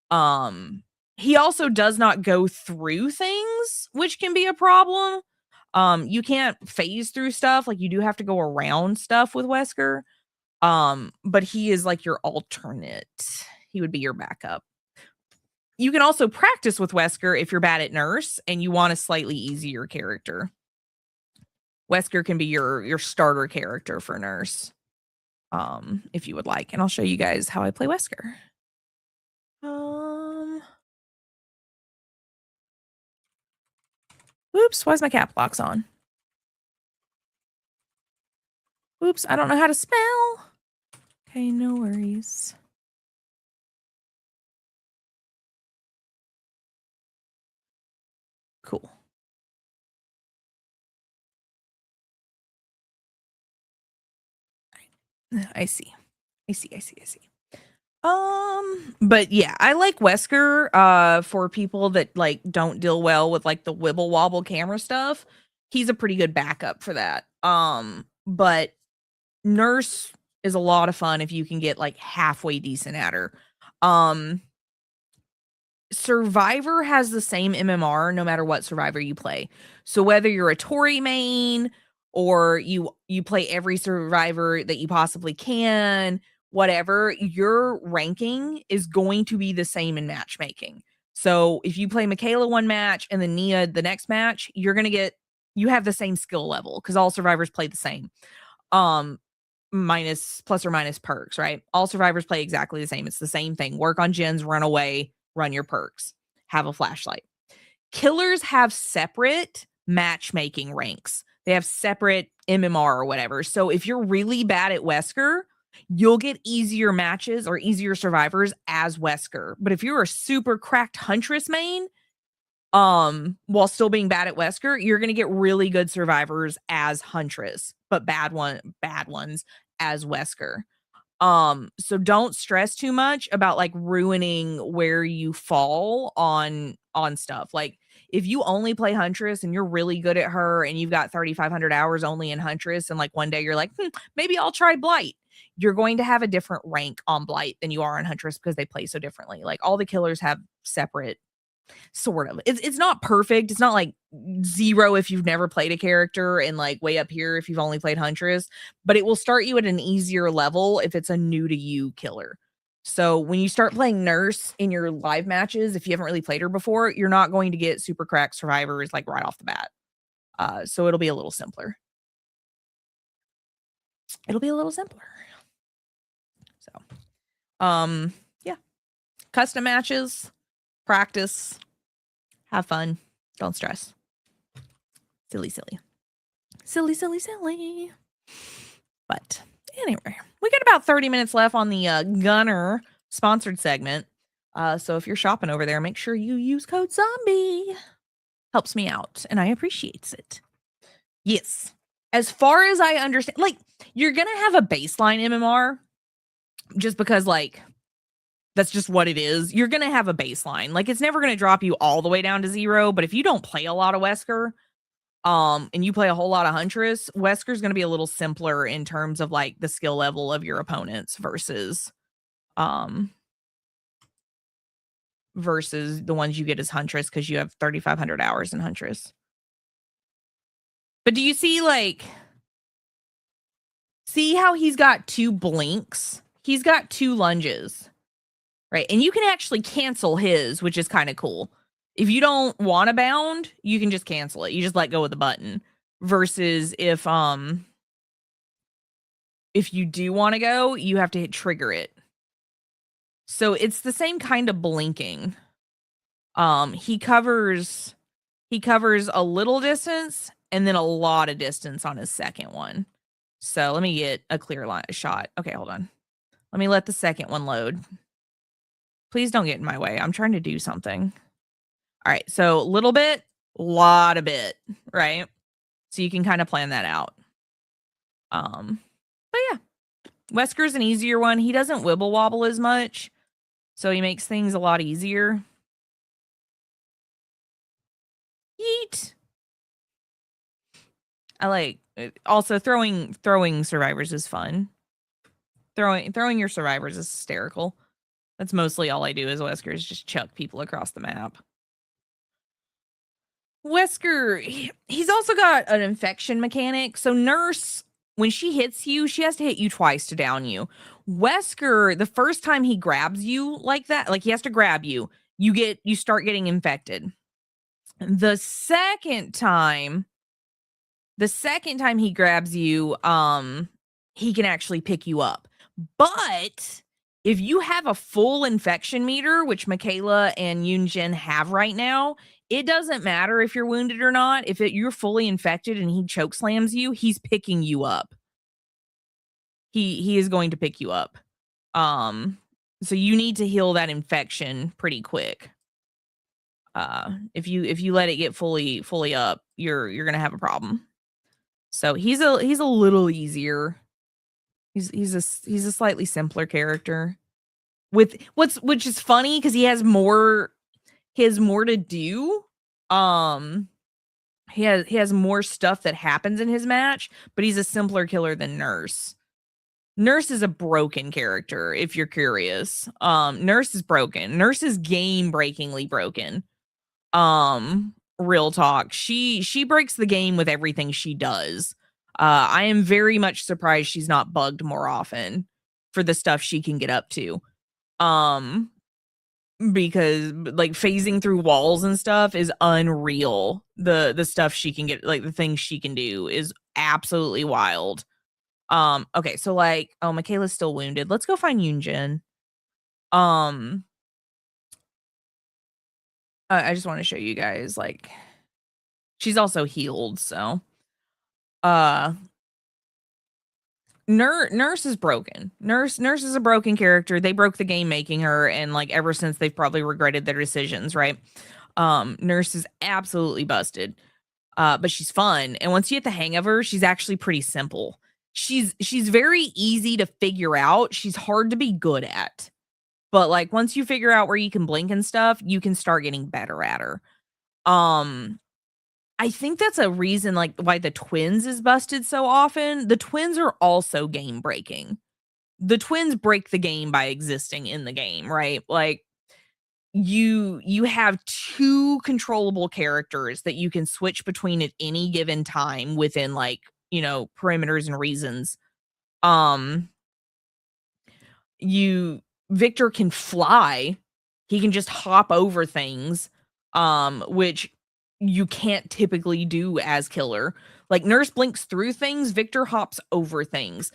He also does not go through things, which can be a problem. You can't phase through stuff, like you do have to go around stuff with Wesker. But he is like your alternate. He would be your backup. You can also practice with Wesker if you're bad at Nurse and you want a slightly easier character. Wesker can be your starter character for Nurse, if you would like, and I'll show you guys how I play Wesker. Oops, why is my cap locks on? Oops, I don't know how to spell. Okay, no worries. Cool. I see. But yeah, I like Wesker for people that like don't deal well with like the wibble wobble camera stuff. He's a pretty good backup for that. But Nurse is a lot of fun if you can get like halfway decent at her. Survivor has the same MMR no matter what Survivor you play. So whether you're a Tory main or you play every Survivor that you possibly can, whatever, your ranking is going to be the same in matchmaking. So if you play Michaela one match and then Nia the next match, you have the same skill level because all survivors play the same. Minus plus or minus perks, right? All survivors play exactly the same. It's the same thing. Work on gens, run away, run your perks, have a flashlight. Killers have separate matchmaking ranks. They have separate MMR or whatever. So if you're really bad at Wesker, you'll get easier matches or easier survivors as Wesker. But if you're a super cracked Huntress main, while still being bad at Wesker, you're going to get really good survivors as Huntress, but bad ones as Wesker. So don't stress too much about like ruining where you fall on stuff. Like if you only play Huntress and you're really good at her and you've got 3,500 hours only in Huntress and like one day you're like, maybe I'll try Blight. You're going to have a different rank on Blight than you are on Huntress because they play so differently. Like all the killers have separate sort of. It's not perfect. It's not like 0 if you've never played a character and like way up here if you've only played Huntress, but it will start you at an easier level if it's a new to you killer. So when you start playing Nurse in your live matches, if you haven't really played her before, you're not going to get super cracked survivors like right off the bat. So it'll be a little simpler. So, yeah. Custom matches, practice, have fun, don't stress. Silly. But anyway, we got about 30 minutes left on the Gunnar sponsored segment. So if you're shopping over there, make sure you use code zombie. Helps me out and I appreciates it. Yes. As far as I understand, like you're going to have a baseline MMR just because like that's just what it is. You're going to have a baseline. Like it's never going to drop you all the way down to 0, but if you don't play a lot of Wesker, and you play a whole lot of Huntress, Wesker's going to be a little simpler in terms of like the skill level of your opponents versus the ones you get as Huntress because you have 3,500 hours in Huntress. But do you see how he's got 2 blinks? He's got 2 lunges, right? And you can actually cancel his, which is kind of cool. If you don't want to bound, you can just cancel it. You just let go of the button. Versus if you do want to go, you have to hit trigger it. So it's the same kind of blinking. He covers a little distance and then a lot of distance on his second one. So let me get a clear shot. Okay, hold on. Let me let the second one load. Please don't get in my way. I'm trying to do something. All right, so a little bit, lot of bit, right? So you can kind of plan that out. But yeah, Wesker's an easier one. He doesn't wibble wobble as much, so he makes things a lot easier. Yeet. I like also throwing survivors is fun. Throwing your survivors is hysterical. That's mostly all I do as Wesker is just chuck people across the map. Wesker, he's also got an infection mechanic. So Nurse, when she hits you, she has to hit you twice to down you. Wesker, the first time he grabs you like that, like he has to grab you, you start getting infected. The second time The second time he grabs you, he can actually pick you up. But if you have a full infection meter, which Michaela and Yunjin have right now, it doesn't matter if you're wounded or not. If you're fully infected and he choke slams you, he's picking you up. He is going to pick you up. So you need to heal that infection pretty quick. If you let it get fully up, you're gonna have a problem. So he's a little easier. He's a slightly simpler character. Which is funny because he has more to do. He has more stuff that happens in his match, but he's a simpler killer than Nurse. Nurse is a broken character, if you're curious. Nurse is broken. Nurse is game-breakingly broken. Real talk. She breaks the game with everything she does. I am very much surprised she's not bugged more often for the stuff she can get up to. Because like phasing through walls and stuff is unreal. The stuff she can get, like the things she can do is absolutely wild. Okay, so like, oh, Michaela's still wounded. Let's go find Yunjin. I just want to show you guys, like, she's also healed, so. Nurse is broken. Nurse is a broken character. They broke the game making her, and like ever since they've probably regretted their decisions, right? Nurse is absolutely busted. But she's fun. And once you get the hang of her, she's actually pretty simple. She's very easy to figure out. She's hard to be good at. But like once you figure out where you can blink and stuff, you can start getting better at her. I think that's a reason like why the twins is busted so often. The twins are also game breaking. The twins break the game by existing in the game, right? Like you have two controllable characters that you can switch between at any given time within like, you know, perimeters and reasons. Victor can fly. He can just hop over things, which you can't typically do as killer. Like Nurse blinks through things, Victor hops over things.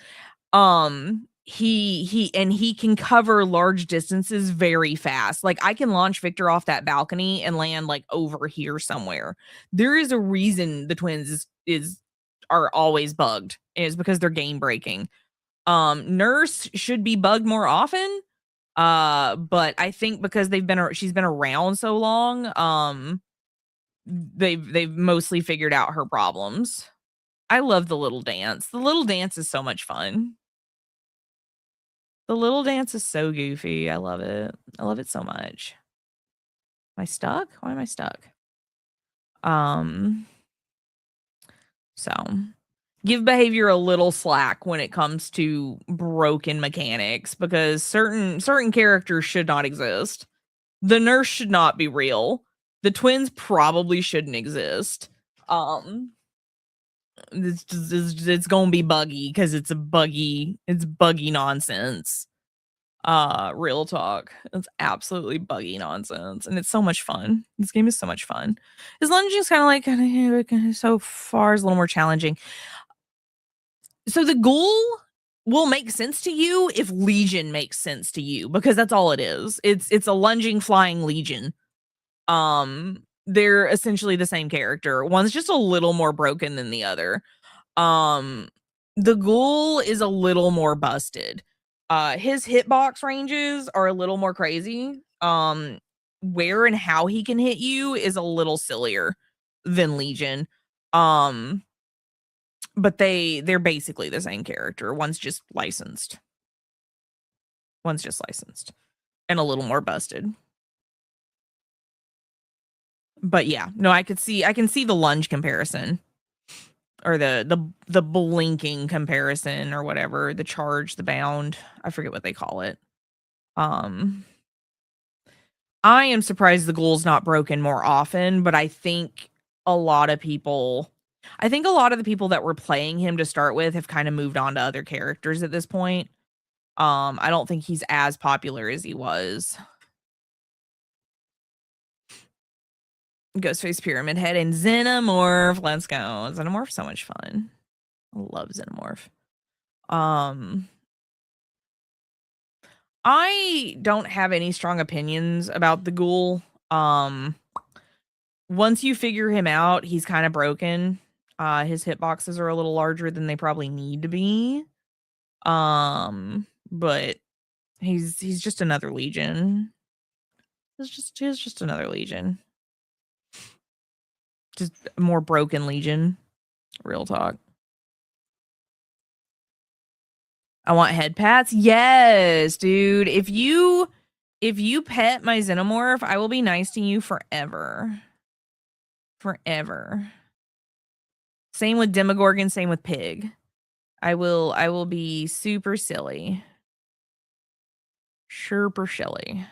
He can cover large distances very fast. Like I can launch Victor off that balcony and land like over here somewhere. There is a reason the twins are always bugged. Is because they're game breaking. Nurse should be bugged more often. But I think because she's been around so long, they've mostly figured out her problems. I love the little dance. The little dance is so much fun. The little dance is so goofy. I love it. I love it so much. Am I stuck? Why am I stuck? So give behavior a little slack when it comes to broken mechanics because certain characters should not exist. The nurse should not be real. The twins probably shouldn't exist. It's gonna be buggy because it's buggy nonsense. Real talk. It's absolutely buggy nonsense, and it's so much fun. This game is so much fun. His lunging is kind of like so far is a little more challenging. So the ghoul will make sense to you if Legion makes sense to you because that's all it is. It's a lunging flying Legion. They're essentially the same character. One's just a little more broken than the other. The ghoul is a little more busted. His hitbox ranges are a little more crazy. Where and how he can hit you is a little sillier than Legion. But they're basically the same character. One's just licensed. And a little more busted. But yeah, no, I can see the lunge comparison. Or the blinking comparison or whatever, the charge, the bound. I forget what they call it. I am surprised the ghoul's not broken more often, but I think a lot of the people that were playing him to start with have kind of moved on to other characters at this point. I don't think he's as popular as he was. Ghostface Pyramid Head and Xenomorph. Let's go. Xenomorph's so much fun. I love Xenomorph. I don't have any strong opinions about the ghoul. Once you figure him out, he's kind of broken. His hitboxes are a little larger than they probably need to be. But he's just another Legion. He's just another Legion. Just a more broken Legion. Real talk. I want head pats. Yes, dude. If you pet my Xenomorph, I will be nice to you forever. Forever. Same with Demogorgon, same with Pig. I will be super silly. Super silly.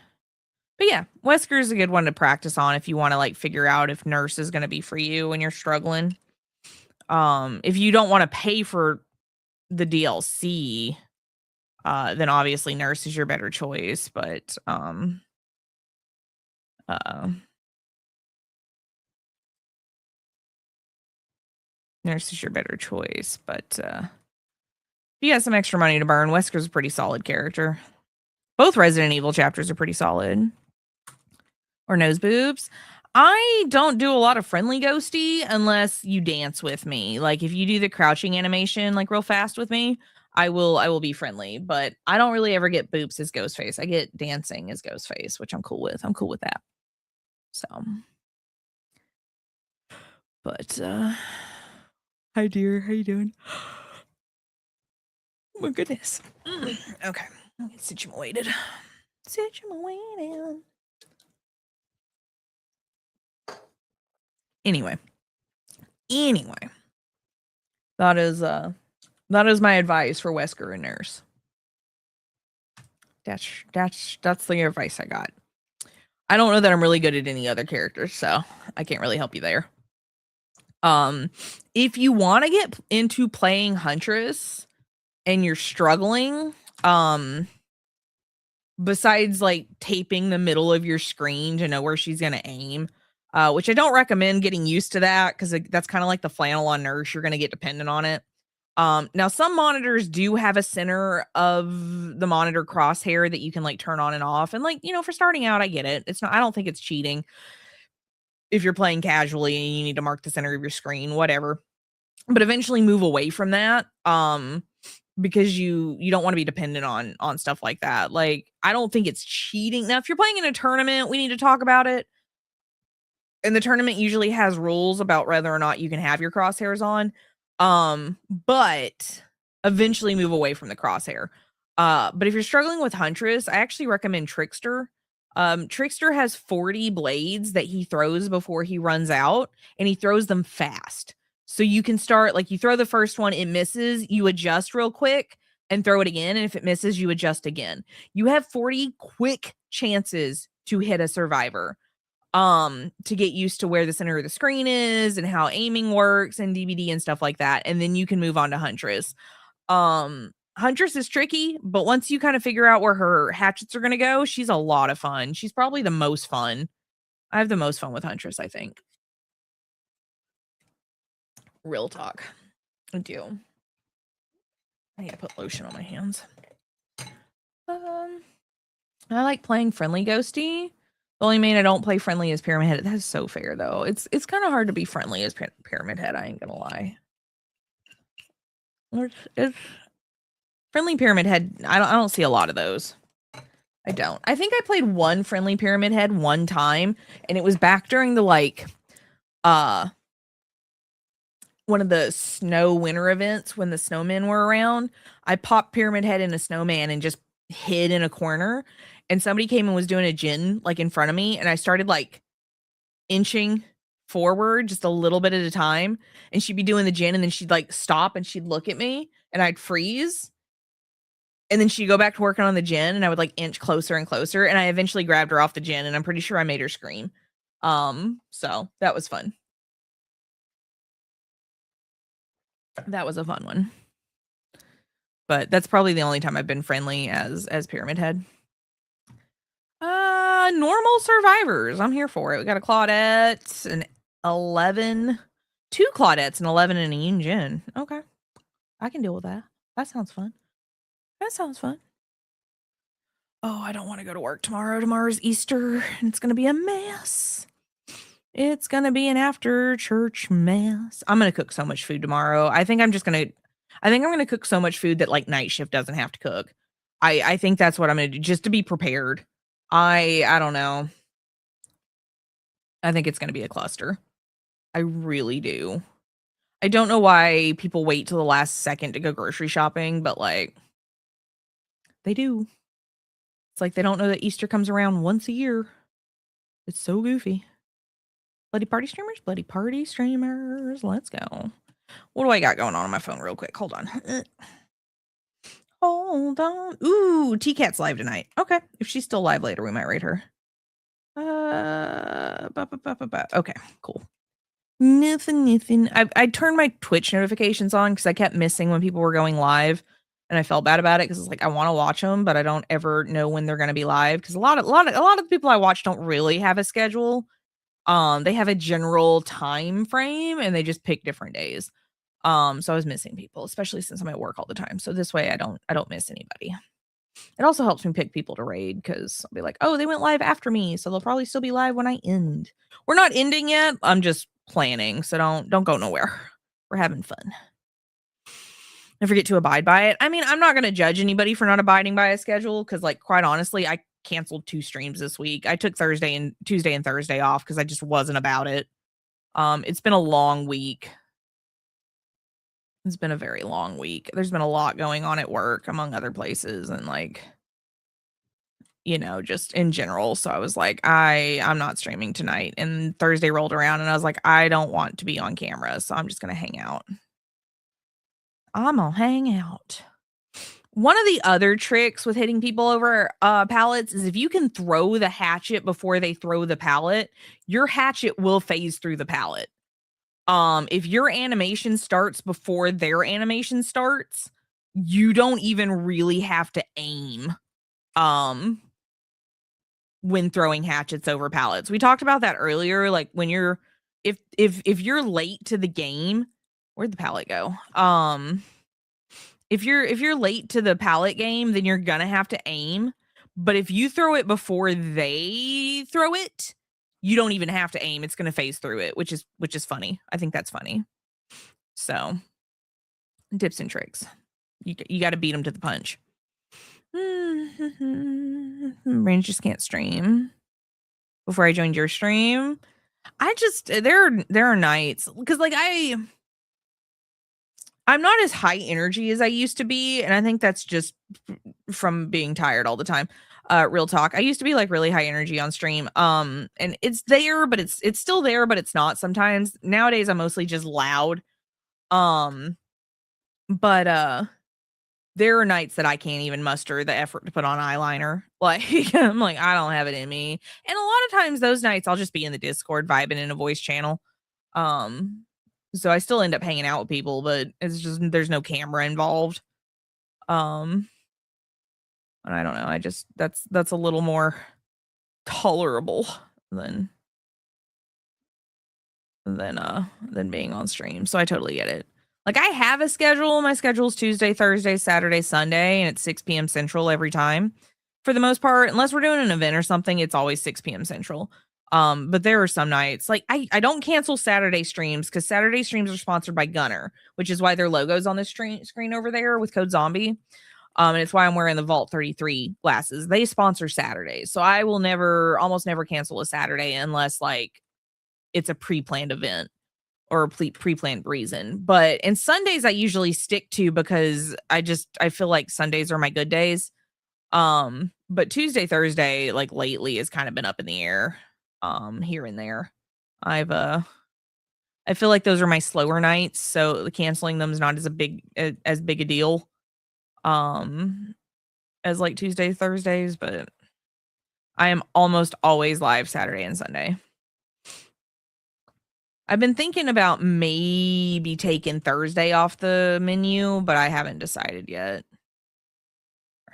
But yeah, Wesker is a good one to practice on if you want to like figure out if Nurse is going to be for you when you're struggling. If you don't want to pay for the DLC, then obviously Nurse is your better choice, but Nurse is your better choice, but if you got some extra money to burn, Wesker's a pretty solid character. Both Resident Evil chapters are pretty solid. Or Nose Boobs. I don't do a lot of friendly ghosty unless you dance with me. Like if you do the crouching animation like real fast with me, I will be friendly, but I don't really ever get boops as Ghostface. I get dancing as Ghostface, which I'm cool with. I'm cool with that. So, but hi dear, how you doing? Oh my goodness. Okay, I'll get situated. Situated. Anyway, that is my advice for Wesker and Nurse. That's the advice I got. I don't know that I'm really good at any other characters, so I can't really help you there. If you want to get into playing Huntress and you're struggling, besides like taping the middle of your screen to know where she's gonna aim, which I don't recommend getting used to that because that's kind of like the flannel on Nurse. You're gonna get dependent on it. Now some monitors do have a center of the monitor crosshair that you can like turn on and off. And like, for starting out, I get it. I don't think it's cheating. If you're playing casually and you need to mark the center of your screen, whatever. But eventually move away from that. Because you don't want to be dependent on stuff like that. Like, I don't think it's cheating. Now, if you're playing in a tournament, we need to talk about it. And the tournament usually has rules about whether or not you can have your crosshairs on. But eventually move away from the crosshair. But if you're struggling with Huntress, I actually recommend Trickster. Trickster has 40 blades that he throws before he runs out, and he throws them fast. So you can start, like, you throw the first one, it misses, you adjust real quick and throw it again. And if it misses, you adjust again. You have 40 quick chances to hit a survivor. To get used to where the center of the screen is and how aiming works and DVD and stuff like that. And then you can move on to Huntress. Huntress is tricky, but once you kind of figure out where her hatchets are going to go, she's a lot of fun. She's probably the most fun. I have the most fun with Huntress, I think. Real talk. I do. I need to put lotion on my hands. I like playing friendly ghosty. The only main I don't play friendly is Pyramid Head. That's so fair though. It's kind of hard to be friendly as Pyramid Head. I ain't gonna lie. It's friendly Pyramid Head. I don't see a lot of those. I don't. I think I played one friendly Pyramid Head one time, and it was back during the one of the snow winter events when the snowmen were around. I popped Pyramid Head in a snowman and just hid in a corner. And somebody came and was doing a gin like in front of me, and I started like inching forward just a little bit at a time, and she'd be doing the gin, and then she'd like stop and she'd look at me and I'd freeze, and then she'd go back to working on the gin, and I would like inch closer and closer, and I eventually grabbed her off the gin, and I'm pretty sure I made her scream. So that was fun. That was a fun one. But that's probably the only time I've been friendly as Pyramid Head. Normal survivors. I'm here for it. We got a Claudette, an 11, 2 Claudettes, an 11, and a Yin Jin. Okay. I can deal with that. That sounds fun. That sounds fun. Oh, I don't want to go to work tomorrow. Tomorrow's Easter, and it's going to be a mess. It's going to be an after church mess. I'm going to cook so much food tomorrow. I think I'm going to cook so much food that like night shift doesn't have to cook. I think that's what I'm going to do just to be prepared. I don't know. I think it's going to be a cluster. I really do. I don't know why people wait till the last second to go grocery shopping, but like they do. It's like they don't know that Easter comes around once a year. It's so goofy. Bloody party streamers, bloody party streamers. Let's go. What do I got going on my phone real quick? Hold on. Hold on. Ooh, T-Cat's live tonight. Okay. If she's still live later, we might rate her. Okay, cool. Nothing. I turned my Twitch notifications on because I kept missing when people were going live, and I felt bad about it because it's like I want to watch them, but I don't ever know when they're going to be live because a lot of the people I watch don't really have a schedule. They have a general time frame and they just pick different days. So I was missing people, especially since I'm at work all the time. So this way I don't miss anybody. It also helps me pick people to raid because I'll be like, oh, they went live after me, so they'll probably still be live when I end. We're not ending yet. I'm just planning, so don't go nowhere. We're having fun. And forget to abide by it. I mean, I'm not gonna judge anybody for not abiding by a schedule because, like, quite honestly, I canceled 2 streams this week. I took Tuesday and Thursday off because I just wasn't about it. It's been a long week. It's been a very long week. There's been a lot going on at work, among other places, and like, you know, just in general. So I was like, I'm not streaming tonight. And Thursday rolled around and I was like, I don't want to be on camera, so I'm just gonna hang out. I'm gonna hang out. One of the other tricks with hitting people over pallets is if you can throw the hatchet before they throw the pallet, your hatchet will phase through the pallet. If your animation starts before their animation starts, you don't even really have to aim when throwing hatchets over pallets. We talked about that earlier, like when you're if you're late to the game, where'd the pallet go? If you're late to the pallet game, then you're gonna have to aim. But if you throw it before they throw it, you don't even have to aim. It's gonna phase through it, which is funny. I think that's funny. So, tips and tricks. You got to beat them to the punch. Range just can't stream. Before I joined your stream, I just there are nights because like I'm not as high energy as I used to be, and I think that's just from being tired all the time. Real talk. I used to be like really high energy on stream. And it's there, but it's still there, but it's not sometimes. Nowadays I'm mostly just loud. But there are nights that I can't even muster the effort to put on eyeliner. Like I'm like, I don't have it in me. And a lot of times those nights I'll just be in the Discord vibing in a voice channel. So I still end up hanging out with people, but it's just there's no camera involved. And I don't know. I just that's a little more tolerable than being on stream. So I totally get it. Like I have a schedule. My schedule's Tuesday, Thursday, Saturday, Sunday, and it's 6 p.m. Central every time. For the most part, unless we're doing an event or something, it's always 6 p.m. Central. But there are some nights like I don't cancel Saturday streams because Saturday streams are sponsored by Gunnar, which is why their logo's on the screen over there with code zombie. And it's why I'm wearing the Vault 33 glasses. They sponsor Saturdays. So I will almost never cancel a Saturday unless like it's a pre-planned event or a pre-planned reason. But and Sundays I usually stick to because I feel like Sundays are my good days. But Tuesday, Thursday, like lately has kind of been up in the air. Here and there. I feel like those are my slower nights, so canceling them is not as big a deal. As like Tuesdays, Thursdays, but I am almost always live Saturday and Sunday. I've been thinking about maybe taking Thursday off the menu, but I haven't decided yet.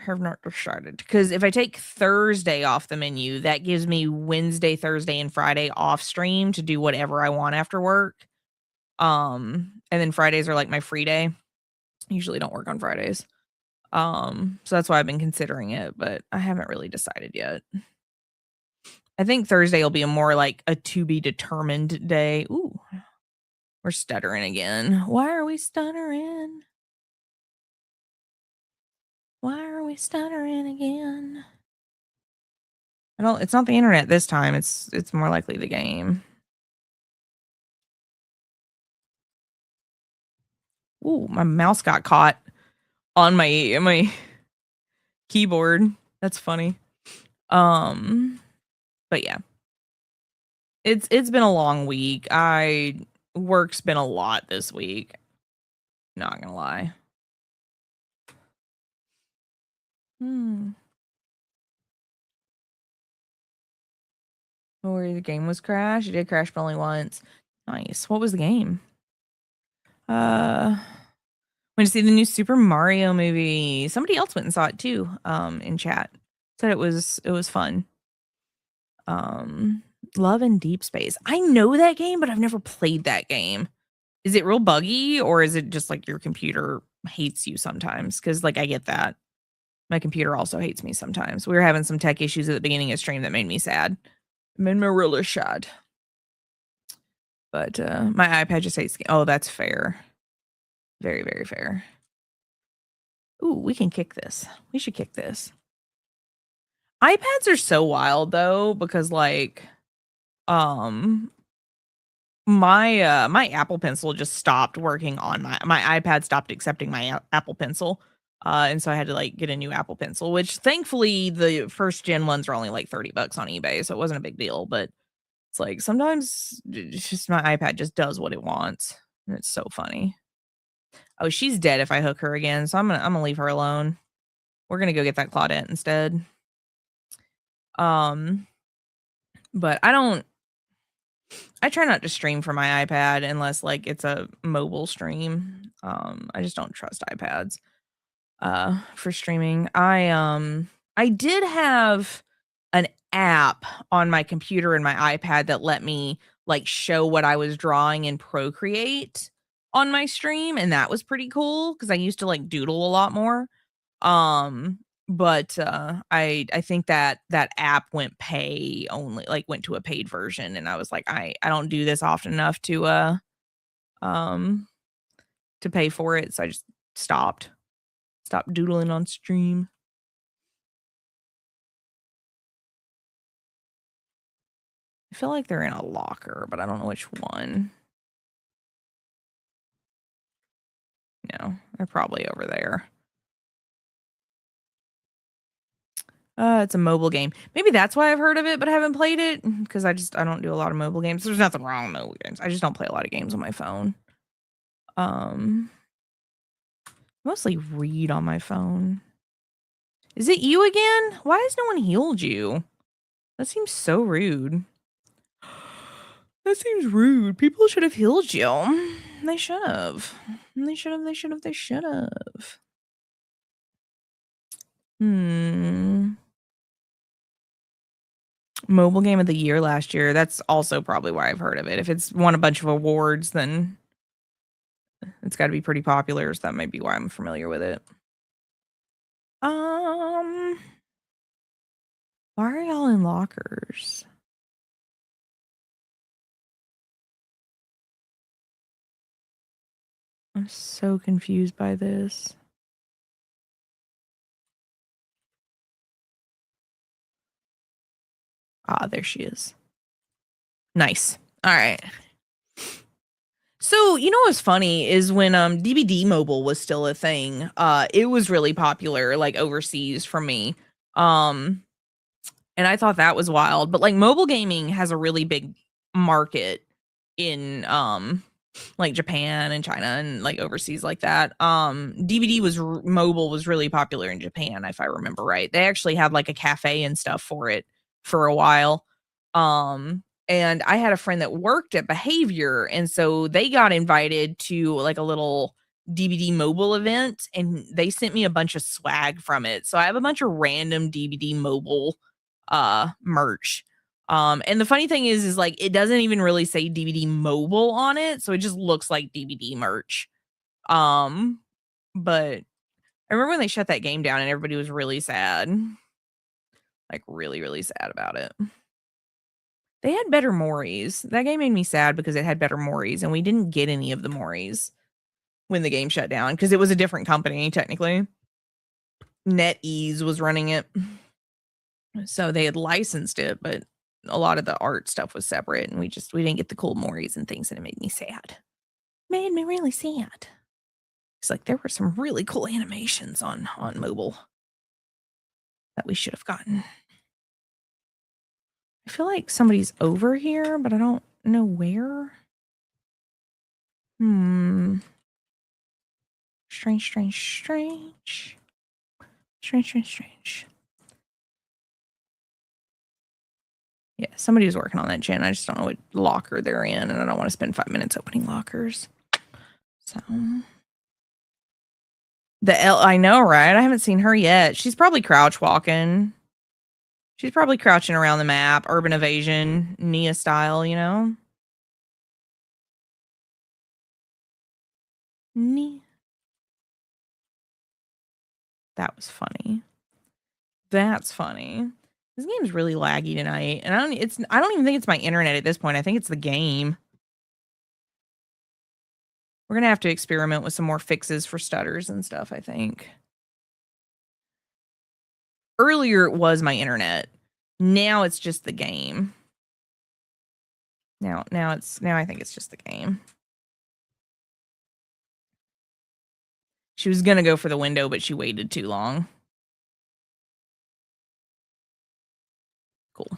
have not decided. Because if I take Thursday off the menu, that gives me Wednesday, Thursday, and Friday off stream to do whatever I want after work. And then Fridays are like my free day. I usually don't work on Fridays. So that's why I've been considering it, but I haven't really decided yet. I think Thursday will be a more like a to be determined day. Ooh, we're stuttering again. Why are we stuttering? Why are we stuttering again? It's not the internet this time. It's more likely the game. Ooh, my mouse got caught on my keyboard. That's funny. But yeah. It's been a long week. Work's been a lot this week. Not gonna lie. Where the game was crashed? It did crash, but only once. Nice. What was the game? Went to see the new Super Mario movie. Somebody else went and saw it too. In chat said it was fun. Love and Deep Space. I know that game, but I've never played that game. Is it real buggy, or is it just like your computer hates you sometimes? Because like I get that. My computer also hates me sometimes. We were having some tech issues at the beginning of stream that made me sad. It made me really sad. But my iPad just hates. Oh, that's fair. Very, very fair. Ooh, we can kick this. We should kick this. iPads are so wild though, because like my Apple Pencil just stopped working on my iPad stopped accepting my Apple Pencil. And so I had to like get a new Apple Pencil, which thankfully the first gen ones are only like $30 on eBay, so it wasn't a big deal, but it's like sometimes it's just my iPad just does what it wants. And it's so funny. Oh, she's dead if I hook her again, so I'm gonna leave her alone. We're gonna go get that Claudette instead. But I try not to stream from my iPad unless like it's a mobile stream. I just don't trust iPads for streaming. I did have an app on my computer and my iPad that let me like show what I was drawing in Procreate on my stream, and that was pretty cool because I used to like doodle a lot more. But I think that app went pay only, like went to a paid version, and I was like, I don't do this often enough to pay for it, so I just stopped doodling on stream. I feel like they're in a locker, but I don't know which one. No, they're probably over there. It's a mobile game. Maybe that's why I've heard of it, but I haven't played it because I don't do a lot of mobile games. There's nothing wrong with mobile games. I just don't play a lot of games on my phone. Mostly read on my phone. Is it you again? Why has no one healed you? That seems so rude. That seems rude. People should have healed you. They should have. They should have. Mobile game of the year last year. That's also probably why I've heard of it. If it's won a bunch of awards, then it's got to be pretty popular, so that might be why I'm familiar with it. Why are y'all in lockers? I'm so confused by this. Ah, there she is. Nice. All right. So, you know what's funny is when DVD mobile was still a thing, it was really popular like overseas for me. And I thought that was wild, but like mobile gaming has a really big market in like Japan and China and like overseas like that. Mobile was really popular in Japan, if I remember right. They actually had like a cafe and stuff for it for a while. And I had a friend that worked at Behavior, and so they got invited to like a little DVD mobile event, and they sent me a bunch of swag from it. So I have a bunch of random DVD mobile merch. And the funny thing is like it doesn't even really say DVD mobile on it, so it just looks like DVD merch. But I remember when they shut that game down and everybody was really sad. Like really, really sad about it. They had better Moris. That game made me sad because it had better Moris, and we didn't get any of the Moris when the game shut down because it was a different company technically. NetEase was running it. So they had licensed it, but a lot of the art stuff was separate, and we didn't get the cool Moris and things, and it made me sad. Made me really sad. It's like there were some really cool animations on mobile that we should have gotten. I feel like somebody's over here, but I don't know where. Strange. Yeah, somebody was working on that gen. I just don't know what locker they're in, and I don't want to spend 5 minutes opening lockers. So I know, right? I haven't seen her yet. She's probably crouch walking. She's probably crouching around the map, urban evasion, Nia style, you know? That was funny. That's funny. This game's really laggy tonight, and I don't even think it's my internet at this point. I think it's the game. We're gonna have to experiment with some more fixes for stutters and stuff, I think. Earlier it was my internet. Now it's just the game. Now I think it's just the game. She was gonna go for the window, but she waited too long. Cool.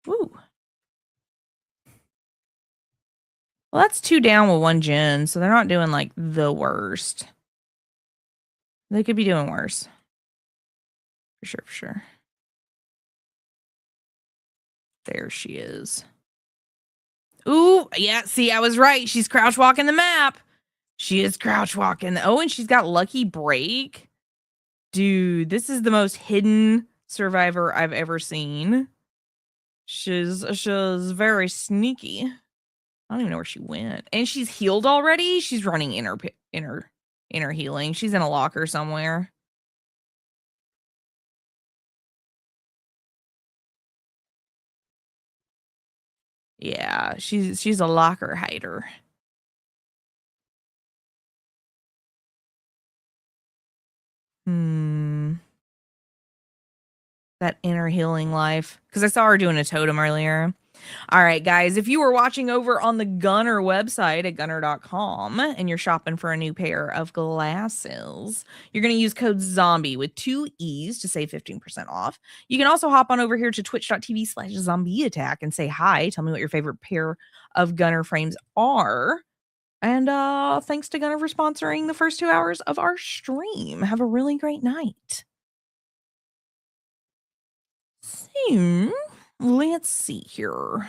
Woo. Well, that's 2 down with 1 gen, so they're not doing like the worst. They could be doing worse. For sure. There she is. Ooh, yeah, see, I was right. She's crouch walking the map. She is crouch walking. Oh, and she's got lucky break. Dude, this is the most hidden survivor I've ever seen. She's very sneaky. I don't even know where she went. And she's healed already. She's running inner healing. She's in a locker somewhere. Yeah, she's a locker hider. That inner healing life. Because I saw her doing a totem earlier. All right, guys, if you were watching over on the Gunnar website at gunnar.com and you're shopping for a new pair of glasses, you're going to use code ZOMBIE with 2 E's to save 15% off. You can also hop on over here to twitch.tv/ZombeeAttack and say hi. Tell me what your favorite pair of Gunnar frames are. And thanks to Gunnar for sponsoring the first 2 hours of our stream. Have a really great night. So, let's see here.